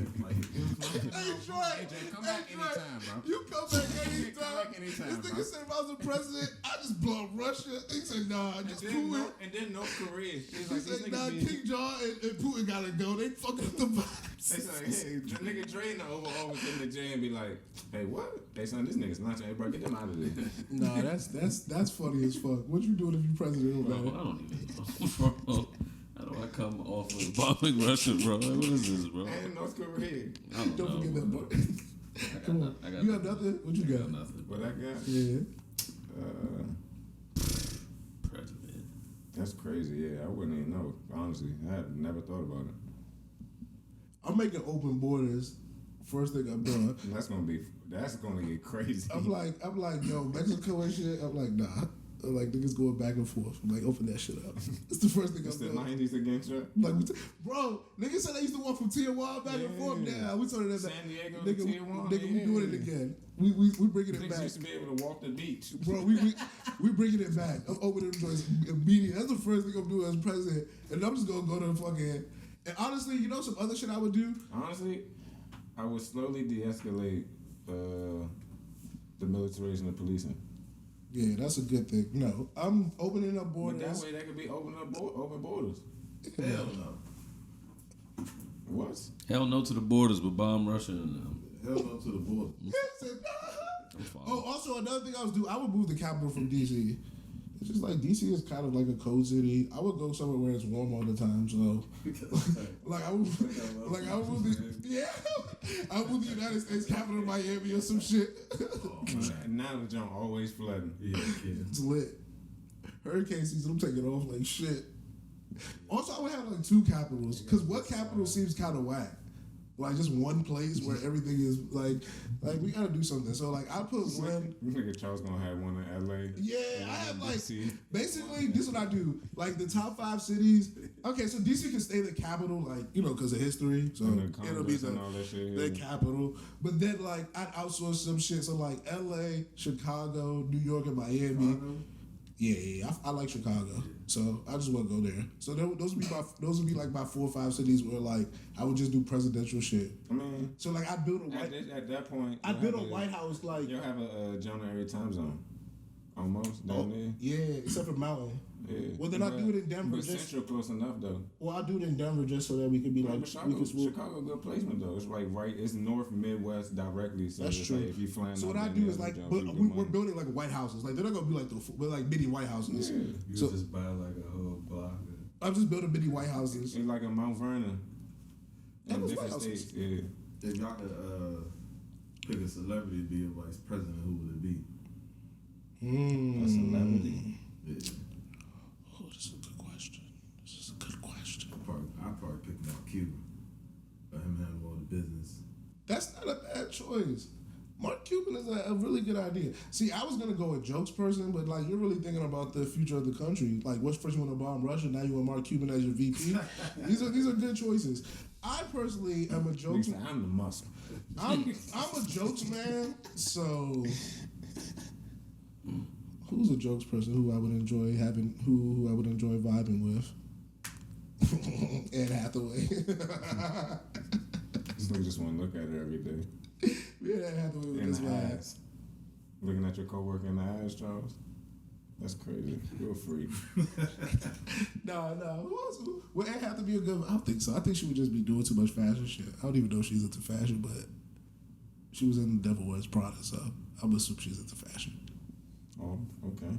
Hey, Troy. Come back anytime, bro. You come back anytime. Come back anytime, This bro. nigga said if I was a president, I just blow up Russia. He said, nah, just Putin. And then North Korea. He's He like, these said, nah, niggas be... King John and Putin gotta go. They fucking up the They vibes. say, hey, nigga Dre in the Oval Office in the J and be like, hey, what? They saying this nigga's launching. Hey, bro, get them out of there. Nah, that's funny as fuck. What you doing if you president, Bro, I man? don't even know, bro. How do I come off of bombing Russia, bro? Like, what is this, bro? And North Korea. I don't Don't know, forget that bro. part. Come on. You got nothing? What you got? Nothing. What I got? Yeah. President. That's crazy. Yeah, I wouldn't even know. Honestly, I had never thought about it. I'm making open borders. First thing I'm doing. And that's gonna get crazy. I'm like, yo, Mexico and shit. I'm like, nah. I'm like, niggas going back and forth. I'm like, open that shit up. It's the first thing It's I'm the doing. 90s against you. Like, bro, niggas said they used to walk from Tijuana back and forth. Now we told them that. San Diego Nigga, to Tijuana. nigga, we doing it again. We bringing it Niggas back. used to be able to walk the beach. Bro, we bringing it back. I'm opening the joints immediately. That's the first thing I'm doing as president. And I'm just gonna go to the fucking. And honestly, you know some other shit I would do? Honestly, I would slowly de-escalate the militarization of policing. Yeah, that's a good thing. No, I'm opening up But borders. that way, that could be open borders. Hell no. What? Hell no to the borders, but bomb Russia and them. Hell no to the border. I'm fine. Oh, also another thing I would do, I would move the capital from DC. It's just like DC is kind of like a cold city. I would go somewhere where it's warm all the time. So, like I would move I would move the United States capital to Miami or some shit. And now the junk always flooding. Yeah, kid. It's lit. Hurricane season, I'm taking off like shit. Also, I would have like two capitals because what capital seems kind of whack. Like just one place where everything is like we gotta do something. So like I put one. Nigga Charles gonna have one in LA. Yeah, I have like DC. basically this is what I do. Like the top 5 cities. Okay, so DC can stay the capital, like because of history. So And the it'll be Congress and all that shit, the yeah. capital. But then like I'd outsource some shit. So like LA, Chicago, New York, and Miami. Yeah, I like Chicago, so I just want to go there. So those would be like my 4 or 5 cities where like I would just do presidential shit. I mean, So like I'd build a at that point, I'd build a White House like You'll have a Jonah every time zone, almost down there. yeah, except for Mountain. Yeah. Well, then I'll do it in Denver. But Just, Central close enough though. well, I'll do it in Denver just so that we could be like But we Chicago, could swoop. Chicago, good placement though. It's like it's north, Midwest directly. So That's it's true. Like if you flying. So out what I there, do you is have like, to jump but through we're money. building like White Houses. Like they're not gonna be like we're like mini White Houses. Yeah. You So- just buy like a whole block. I'm just building mini White Houses. It's like a Mount Vernon. That In was different White Houses. states. Yeah. If y'all could pick a celebrity to be a vice president, who would it be? A celebrity. Yeah. Oh, this is a good question. This is a good question. I'd probably pick Mark Cuban. Let him handle all the business. That's not a bad choice. Mark Cuban is a really good idea. See, I was gonna go with jokes person, but like you're really thinking about the future of the country. Like, what's first you want to bomb Russia? Now you want Mark Cuban as your VP. these are good choices. I personally am a jokes. Nigga said, I'm the muscle. I'm a jokes man. So, who's a jokes person who I would enjoy having? Who I would enjoy vibing with? Anne Hathaway. This nigga just want to look at her every day. Yeah, Anne Hathaway with In this the vibe. eyes. Looking at your coworker in the eyes, Charles. That's crazy. You're a freak. No. Who else? Would Anne have to be a good? I don't think so. I think she would just be doing too much fashion shit. I don't even know if she's into fashion, but she was in The Devil Wears Prada, so I'm assuming she's into fashion. Oh, okay.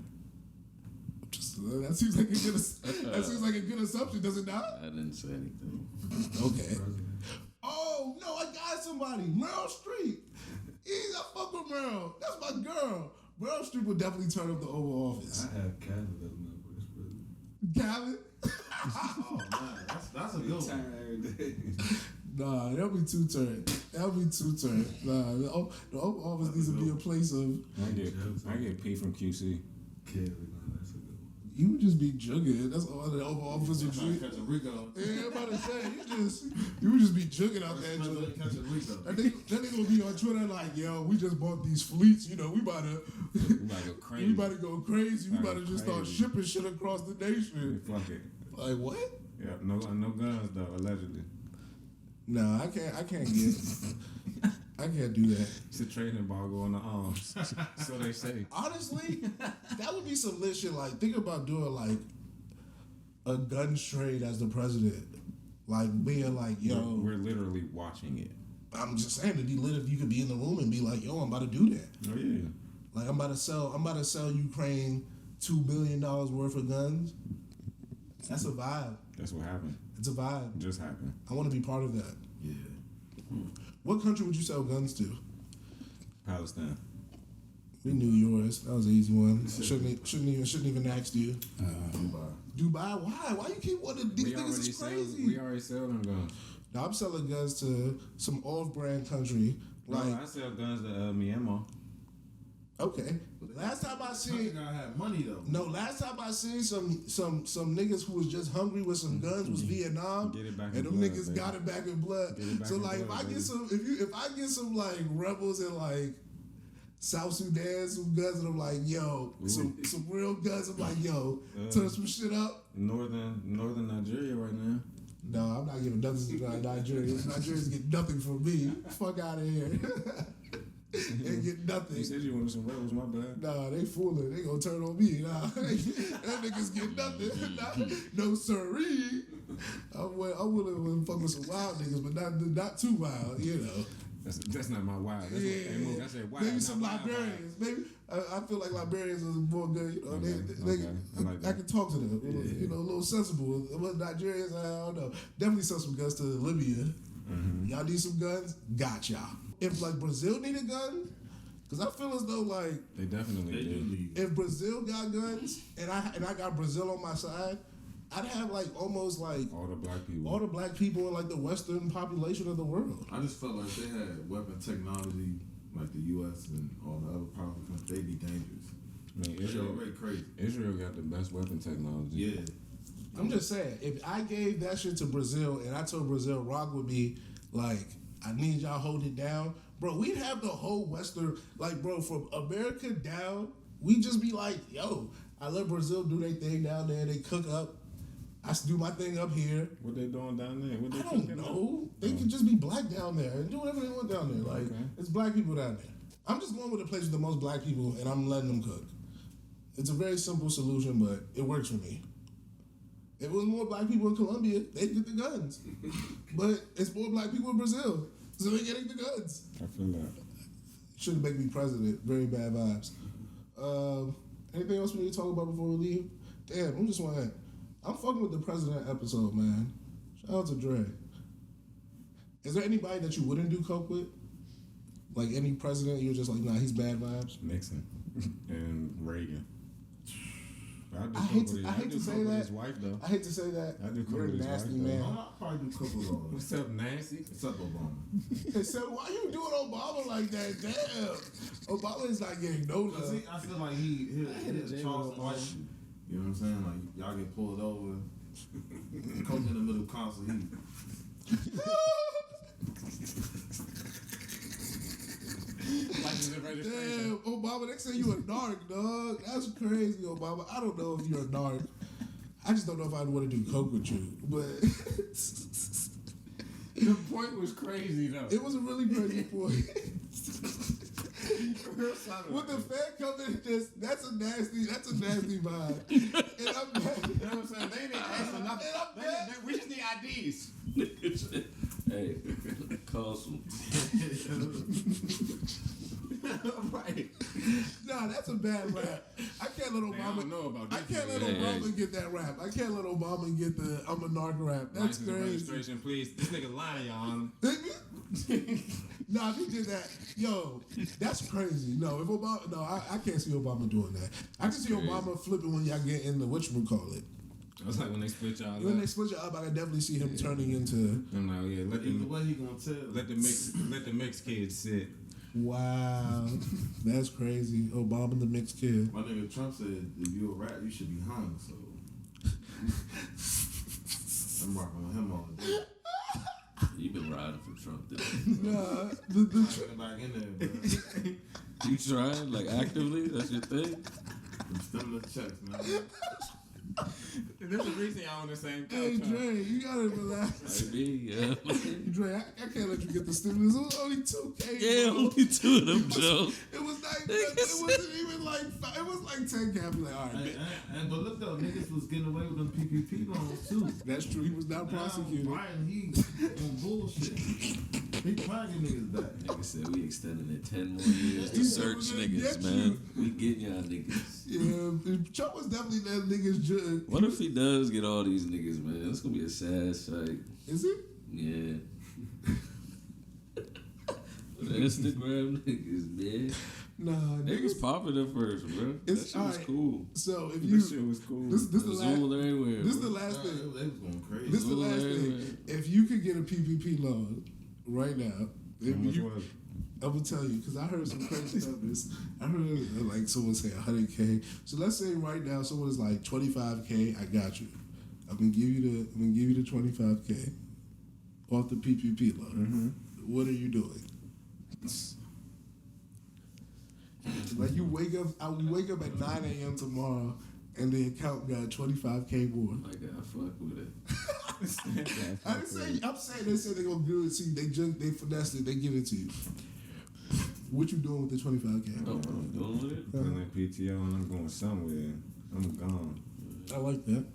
Just that seems like a good. That seems like a good assumption, does it not? I didn't say anything. Okay. Oh no, I got somebody. Meryl Streep. I fuck with Meryl. That's my girl. Meryl Streep would definitely turn up the Oval Office. I have Canada as my vice president. Gavin. Oh man, that's a good one. Nah, that'll be too turned. That'll be too turned. Nah, the Oval Office needs to be a place of. I get P from QC. Canada, that's a good one. You would just be jugging. That's all the Oval Office would Trying do. to catch a Rico. Yeah, I'm about to say you would just be jugging out there. Catch a Rico. That nigga will be on Twitter like, yo, we just bought these fleets. You know, we about to go crazy. we about to go crazy. We about to just start Crazy. shipping shit across the nation. Fuck it. Like what? Yeah, no guns though, allegedly. No, I can't do that. It's a trade embargo on the arms. So they say. Honestly, that would be some lit shit. Like, think about doing like a gun trade as the president. Like being like, yo, We're literally watching it. I'm just saying it'd be lit if you could be in the room and be like, yo, I'm about to do that. Oh yeah. Like I'm about to sell Ukraine $2 billion worth of guns. That's a vibe. That's what happened. It's a vibe. It just happened. I want to be part of that. Yeah. What country would you sell guns to? Palestine. We knew yours. That was an easy one. Shouldn't even ask you. Dubai. Why? Why you keep wanting these niggas is crazy? We already sell them guns. Now I'm selling guns to some off-brand country. Like, I sell guns to Myanmar. okay. Last time I You seen, gotta have money though. no, last time I seen some niggas who was just hungry with some guns was Vietnam, Get it back and in them blood, niggas baby. got it back in blood. Get it back So in like, if blood, I get baby. some, if I get some like rebels in like South Sudan, some guns, and I'm like, yo, some real guns. I'm like, yo, turn some shit up. Northern Nigeria right now. No, I'm not giving nothing to Nigerians. Nigerians get nothing from me. Fuck out of here. They get nothing. You said you wanted some rebels, my bad. Nah, they fooling. They gonna turn on me. Nah, that niggas get nothing. Nah, no siree. I'm willing to fuck with some wild niggas, but not too wild, you know. That's not my wild. That's Yeah, what they move. I said wild. maybe not some wild, Liberians. Maybe I feel like Liberians are more good. You know, Okay. I like I that. can talk to them. You know, a little sensible. But Nigerians, I don't know. Definitely sell some guns to Libya. Mm-hmm. Y'all need some guns? Got y'all. If like Brazil need a gun, because I feel as though like They definitely do. if Brazil got guns and I got Brazil on my side, I'd have like almost like All the black people. all the black people in like the Western population of the world. I just felt like they had weapon technology like the U.S. and all the other powerful countries. They'd be dangerous. I mean, They're Israel already crazy. Israel got the best weapon technology. Yeah. I'm just saying, if I gave that shit to Brazil and I told Brazil rock with me, like, I need y'all hold it down, bro, we'd have the whole Western, like, bro, from America down, we'd just be like, yo, I let Brazil do their thing down there, they cook up, I do my thing up here. What they doing down there? What they I don't cooking up? know. They could just be black down there and do whatever they want down there. Like, Okay. it's black people down there. I'm just going with the place with the most black people and I'm letting them cook. It's a very simple solution, but it works for me. If it was more black people in Colombia, they'd get the guns. But it's more black people in Brazil, so they're getting the guns. I feel that. Shouldn't make me president. Very bad vibes. Anything else we need to talk about before we leave? Damn, I'm fucking with the president episode, man. Shout out to Dre. Is there anybody that you wouldn't do coke with? Like any president, you're just like, nah, he's bad vibes. Nixon and Reagan. I hate to say that. His wife though. I hate to say that. I do coke You're a with his nasty wife, though. man. I'll probably do a couple of those. What's up, Nancy? What's up, Obama? They said, why you doing Obama like that? Damn. Obama is not getting no Cause love. I feel like he'll Charleston White. You know what I'm saying? Like y'all get pulled over, coach in the middle of concert. Damn, Obama, they say you a narc, dog. That's crazy, Obama. I don't know if you're a narc. I just don't know if I'd want to do coke with you. But The point was crazy though. it was a really crazy point. With the Fed coming, that's a nasty vibe. And I'm mad. You know what I'm saying? They didn't ask for nothing. And I'm mad. We just need IDs. Hey, call some. Right. Nah, that's a bad rap. I can't let I don't Obama. know about I this. can't let Hey, Obama get that rap. I can't let Obama get the I'm a narc rap. That's License crazy. registration, please. This nigga lying, y'all. Nah, if he did that, yo, that's crazy. No, if Obama, no, I can't see Obama doing that. I can see crazy. Obama flipping when y'all get in the whatchamacallit. That's like when they split y'all When up. they split you up, I can definitely see him turning into. I'm like, yeah, let Either them, way, he gonna tell. let the mixed kids sit. Wow, that's crazy. Obama the mixed kid. My nigga Trump said, if you a rat, you should be hung. So I'm rocking with him all the day. You been riding for Trump, didn't Nah, I'm getting back in there, bro. you trying like actively? That's your thing. Them stimulus checks, man. There's a reason y'all on the same couch. hey huh? Dre, you gotta relax. Maybe, yeah. Dre, I can't let you get the stimulus. It was only 2K. Yeah, bro. only two of them, Joe. It was like it wasn't even like it was like 10K. I'd be like, all right, But look though, niggas was getting away with them PPP loans too. that's true. He was not prosecuted. Now, Biden, he on bullshit. He trying to get niggas back. Nigga said we extending it 10 more years to search niggas, man. We getting y'all niggas. Yeah, Trump was definitely that nigga's judge. What if he does get all these niggas, man? It's gonna be a sad sight. Is it? Yeah. The Instagram niggas, man. Nah, Niggas popping at first, bro. That It's- shit was alright. cool. So if This you, shit was cool. this the last, Zool everywhere. this is the bro. last They thing. was going crazy. This is the Zool last everywhere. thing. If you could get a PPP loan right now, How if much you, was it? I'm gonna tell you because I heard some crazy numbers. I heard like someone say 100K. So let's say right now someone's like 25K. I got you. I'm gonna give you the 25K off the PPP loan. What are you doing? Like you wake up, I will wake up at 9 a.m. tomorrow, and the account got 25K more. I gotta fuck with it. I'm saying they said they gonna do it to you. They finesse it. They give it to you. What you doing with the 25K? Oh, what I'm doing with it? Putting that PTO and I'm going somewhere. I'm gone. I like that.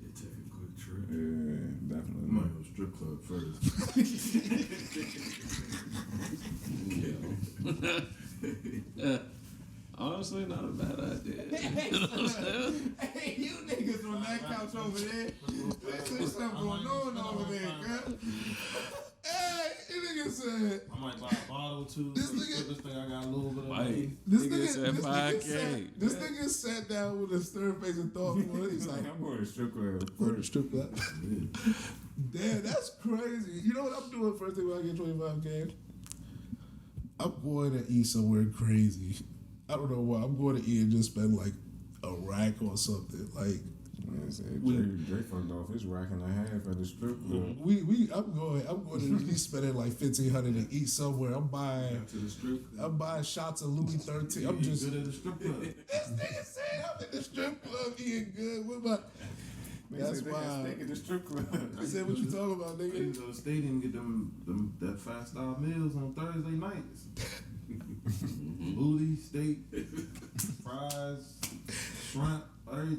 Yeah, take a quick trip. Yeah, definitely. I might go strip club first. Honestly, not a bad idea. You know what I'm saying? Hey, you niggas on that couch over there. There's something going on over there, girl. Hey, this nigga said. I might buy a bottle or two. This nigga- This thing I got a little bit of. Mike, This nigga said 5K. This nigga sat down with a stern face and thoughtful. He's like, I'm going to strip club go to the first. strip club. Damn, that's crazy. You know what I'm doing first thing when I get 25K? I'm going to eat somewhere crazy. I don't know why. I'm going to eat and just spend like a rack or something. Like Man, say, Drake fucked off his rack and a half at the strip club. I'm going to at least spend it like $1,500 to eat somewhere. I'm buying To the strip club. I'm buying shots of Louis 13. I'm You just good at the strip club. this nigga said I'm in the strip club eating good. What about? That's They got why. steak at the strip club. I said, what you talking about, They nigga? go to the stadium and get them that fast-style meals on Thursday nights. Booty, steak, fries, shrimp,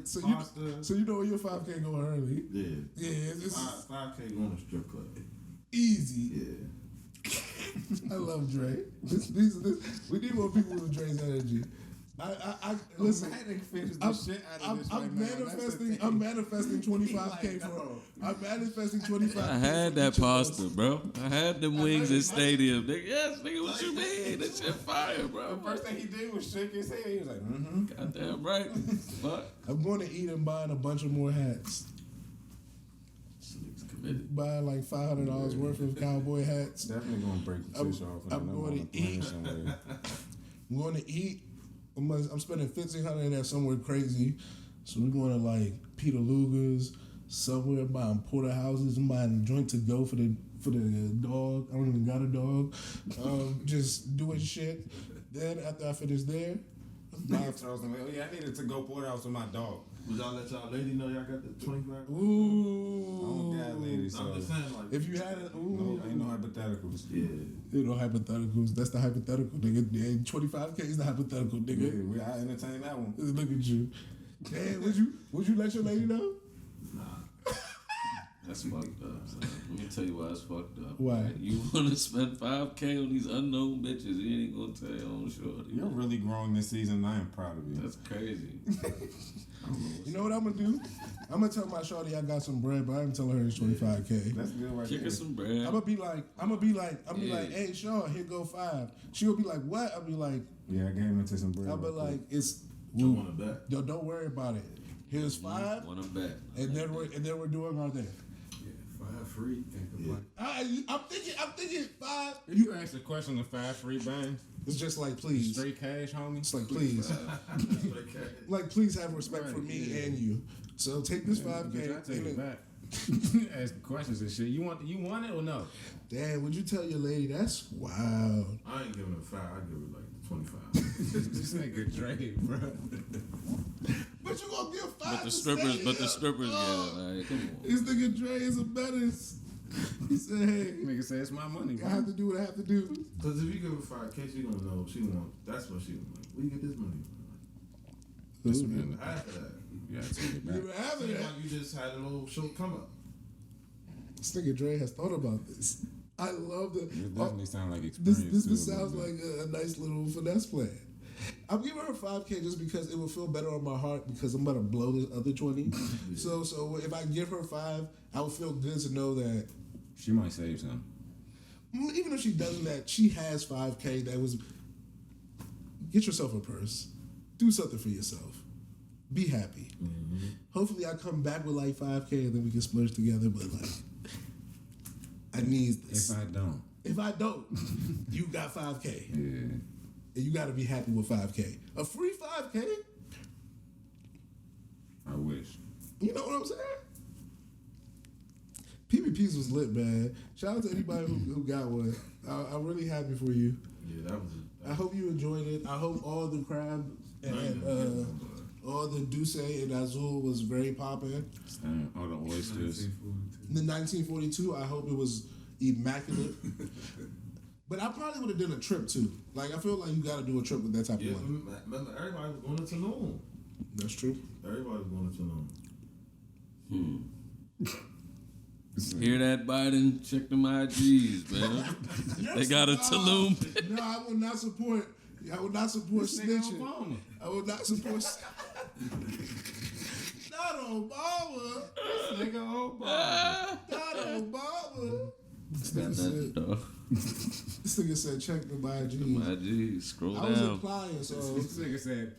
So pasta. So you know your 5K going early. Yeah. Yeah, it's 5K going to strip club. easy. Yeah. I love Dre. We need more people with Dre's energy. I listen. I'm manifesting 25K for. I'm manifesting 25K. I had that pasta, bro. I had them wings at stadium. Nigga, yes, nigga, what you mean? That shit fire, bro. The first thing he did was shake his head. He was like, mm-hmm. Goddamn right. Fuck. I'm going to eat and buying a bunch of more hats. This nigga's committed. Buying like $500 worth of cowboy hats. Definitely gonna break the fish off. I'm going to eat. somewhere. I'm going to eat. I'm spending $1,500 at somewhere crazy. So we're going to like Peter Luger's, somewhere buying porterhouses. I'm buying a joint to go for the dog. I don't even got a dog. Just doing shit. Then after I finish there, Yeah, I needed to go porterhouse with my dog. Would y'all let y'all lady know y'all got the 25? ooh. I don't got ladies, so I'm just saying, like, If you had it, no, ooh. ain't no hypotheticals. yeah. You know hypotheticals. That's the hypothetical, nigga. Yeah, 25K is the hypothetical, Yeah, nigga. I entertain that one. Look at you. Damn, would you let your lady know? That's fucked up, son. Let me tell you why it's fucked up. Why? Right? You want to spend 5K on these unknown bitches, you ain't gonna tell your own shorty. You're really growing this season. I am proud of you. That's crazy. You know what I'm gonna do? I'm gonna tell my shorty I got some bread, but I'm telling her it's 25K. That's good right Kick there. her some bread. I'm gonna be like, Yeah. hey, Shaw, here go 5. She'll be like, what? I'll be like, Yeah, I gave him into some bread. I'll be right like, it's, You want to bet? yo, don't worry about it. Here's 5, Want to bet. and then we're doing our thing. Yeah, 5 free. Can't complain. I'm thinking 5. If you ask the question of 5 free bang, It's just like, please. straight cash, homie. It's like, please. Like, please have respect for me and you. So take this 5K. Bitch, I take it back. Ask questions and shit. You want it or no? Damn, would you tell your lady that's wild? I ain't giving her 5. I give her like 25. This nigga Dre, bro. But you gonna give 5 But the to strippers, stay but the here. strippers, Oh. yeah, like, come on. This nigga Dre is a menace. He said, hey, Nigga say it's my money, I bro. have to do what I have to do. Because if you give her 5K, she gonna know she want. That's what she gonna like. Where you get this money from? After that, You gotta take it You back. ever have seems it? like you just had a little short come up. This nigga Dre has thought about this. I love that. It definitely sounds like experience. This sounds like a nice little finesse plan. I'm giving her 5K just because it will feel better on my heart because I'm about to blow this other 20. So if I give her 5, I would feel good to know that she might save some. even if she doesn't, that she has 5K. That was get yourself a purse, do something for yourself, be happy. Mm-hmm. Hopefully, I come back with like 5K and then we can splurge together. But like, I need this. If I don't, you got 5K. Yeah. And you got to be happy with 5K. A free 5K? I wish. You know what I'm saying? PvPs was lit, man. Shout out to anybody who got one. I'm really happy for you. Yeah, that was. I hope you enjoyed it. I hope all the crab and all the Douce and Azul was very popping. All the oysters. The 1942, I hope it was immaculate. But I probably would have done a trip too. Like I feel like you got to do a trip with that type of money. Remember, everybody was going to Tulum. That's true. Everybody was going to Tulum. Hear that, Biden? Check them IGs, man. They got a Tulum. No, I would not support. I would not support snitching. I would not support. Not Obama. Nigga Obama. Not Obama. This This nigga said, check the IGs. IG, scroll I was down. implying, so This nigga said,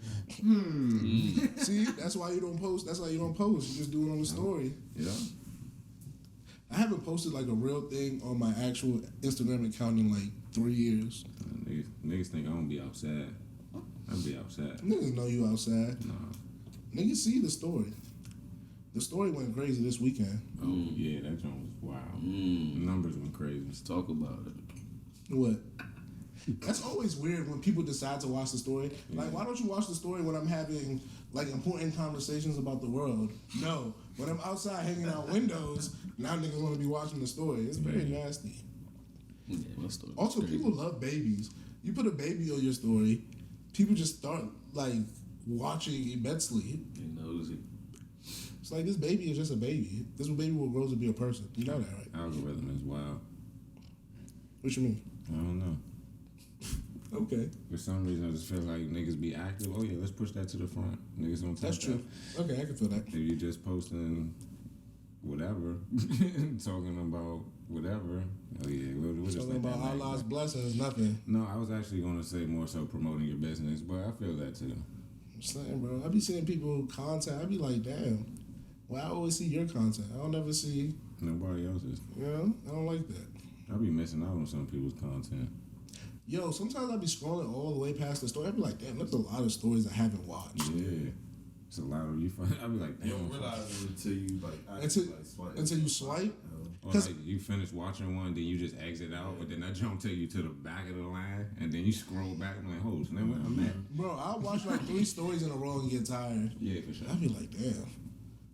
see, that's why you don't post. That's why you don't post. You just do it on the story. yeah. I haven't posted like a real thing on my actual Instagram account in like 3 years. Niggas think I'm gonna be outside. I'll be outside. Niggas know you outside. Nah. Niggas see the story. The story went crazy this weekend. Oh yeah, that joint was wild. Mm. The numbers went crazy. Let's talk about it. What? That's always weird when people decide to watch the story. Like, why don't you watch the story when I'm having like important conversations about the world? No, when I'm outside hanging out windows, now niggas want to be watching the story. It's very nasty. Yeah, my story. Also, people love babies. You put a baby on your story, people just start like watching immensely. They nosy. It's like this baby is just a baby. This baby will grow to be a person. You know that, right? Algorithm is wild. What you mean? I don't know. Okay, For some reason, I just feel like niggas be active. Oh yeah, let's push that to the front. Niggas don't. that's true. Okay, I can feel that. If you just posting whatever, talking about whatever. Oh yeah, we'll just Talking let about that lag. Allah's blessings, nothing. No, I was actually going to say more so promoting your business, but I feel that too. I'm saying, bro. I be seeing people content. I be like, damn. Well, I always see your content. I don't ever see. Nobody else's. You know, I don't like that. I be missing out on some people's content. Yo, sometimes I be scrolling all the way past the story. I be like, damn, there's a lot of stories I haven't watched. Yeah, it's a lot of you. I be like, damn. You don't realize it until you swipe. Until you swipe. Or like you finish watching one, then you just exit out, but then that jump take you to the back of the line, and then you scroll back. I'm like, oh, so then where I'm at? Bro, I'll watch like 3 stories in a row and get tired. Yeah, for sure. I'll be like, damn.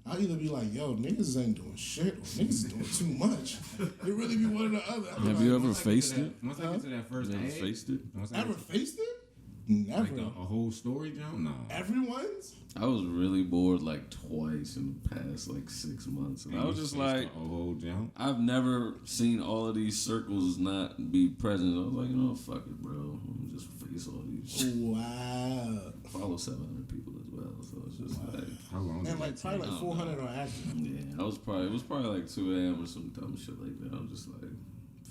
I'll either be like, yo, niggas ain't doing shit, or niggas is doing too much. It really be one or the other. Have you ever faced it? Once I get to that first You ever ad, faced it? once I Ever get to, faced it? Never. like a whole story jump, no. Everyone's? I was really bored like twice in the past like 6 months. And I was just like, a whole jump. I've never seen all of these circles not be present. I was like, you know, fuck it, bro. I'm just face all these. Wow. Follow 700 people as well, so it's just like, How long? And like probably like 400 are active. yeah. It was probably like 2 a.m. or some dumb shit like that. I was just like,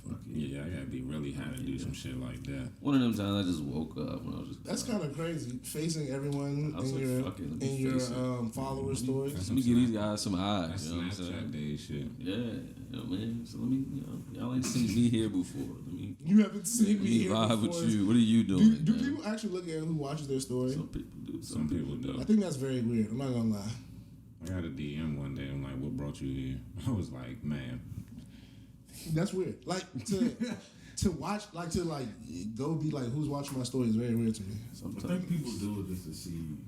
fuck it. Yeah, I gotta be really high to do some shit like that. One of them times I just woke up and I was just. That's kind of crazy. Facing everyone I was in like, your fuck it, let me face it. follower stories. Let me give these guys some eyes. That's You know what I'm saying? Snapchat day shit. Yeah, you know, man. So let me, you know, y'all ain't seen me here before. Let me, You haven't seen let me me here vibe before. with you. What are you doing? Do man? people actually look at who watches their story? Some people do. Some people do. I think that's very weird. I'm not gonna lie. I got a DM one day. I'm like, "What brought you here?" I was like, "Man, That's weird. Like to watch, like to like go be like, who's watching my story is very weird to me. I Sometimes. think people do it just to see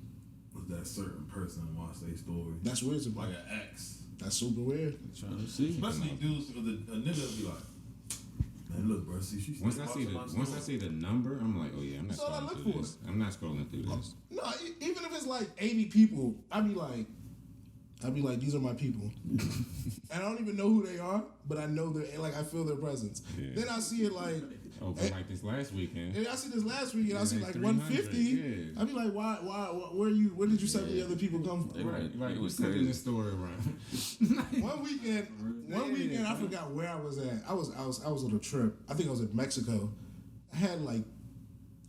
if that certain person watch their story. That's weird to me. Like an ex. That's super weird. Trying to see. Especially dudes, a nigga will be like, man, look, bro, see, she's once I see the number, I'm like, oh yeah, I'm not That's all I scrolling look through for. this. I'm not scrolling through this. No, even if it's like 80 people, I'd be like, I'd be like, these are my people. And I don't even know who they are, but I know they're, like, I feel their presence. Yeah. Then I see it like, Oh, but like this last weekend. and I see this last week, and I see Yeah, like 300, 150. yeah. I'd be like, why, where did you say the other people come from? Right, like It who's was taking crazy. this story around? One weekend, I forgot where I was at. I was on a trip. I think I was in Mexico. I had like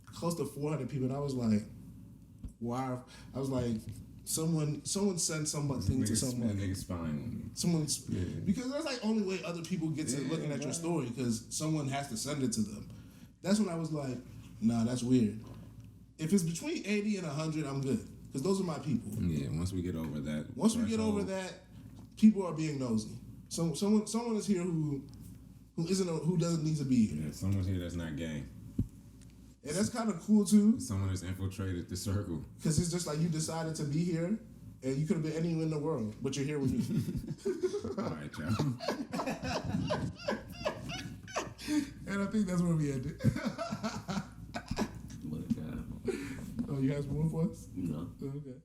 close to 400 people, and I was like, wow. I was like, someone sent something to someone. Niggas spying on me. Someone's because that's like only way other people get to looking at your story because someone has to send it to them. That's when I was like, nah, that's weird. If it's between 80 and 100, I'm good because those are my people. Yeah, once we get over that. Once we get over that, people are being nosy. Someone is here who doesn't need to be here, Yeah, someone's here that's not gay. and that's kind of cool too Someone has infiltrated the circle. because it's just like you decided to be here. And you could have been anywhere in the world, but you're here with me. All right, y'all. And I think that's where we ended. But, Oh, you have some more for us? you know. Okay.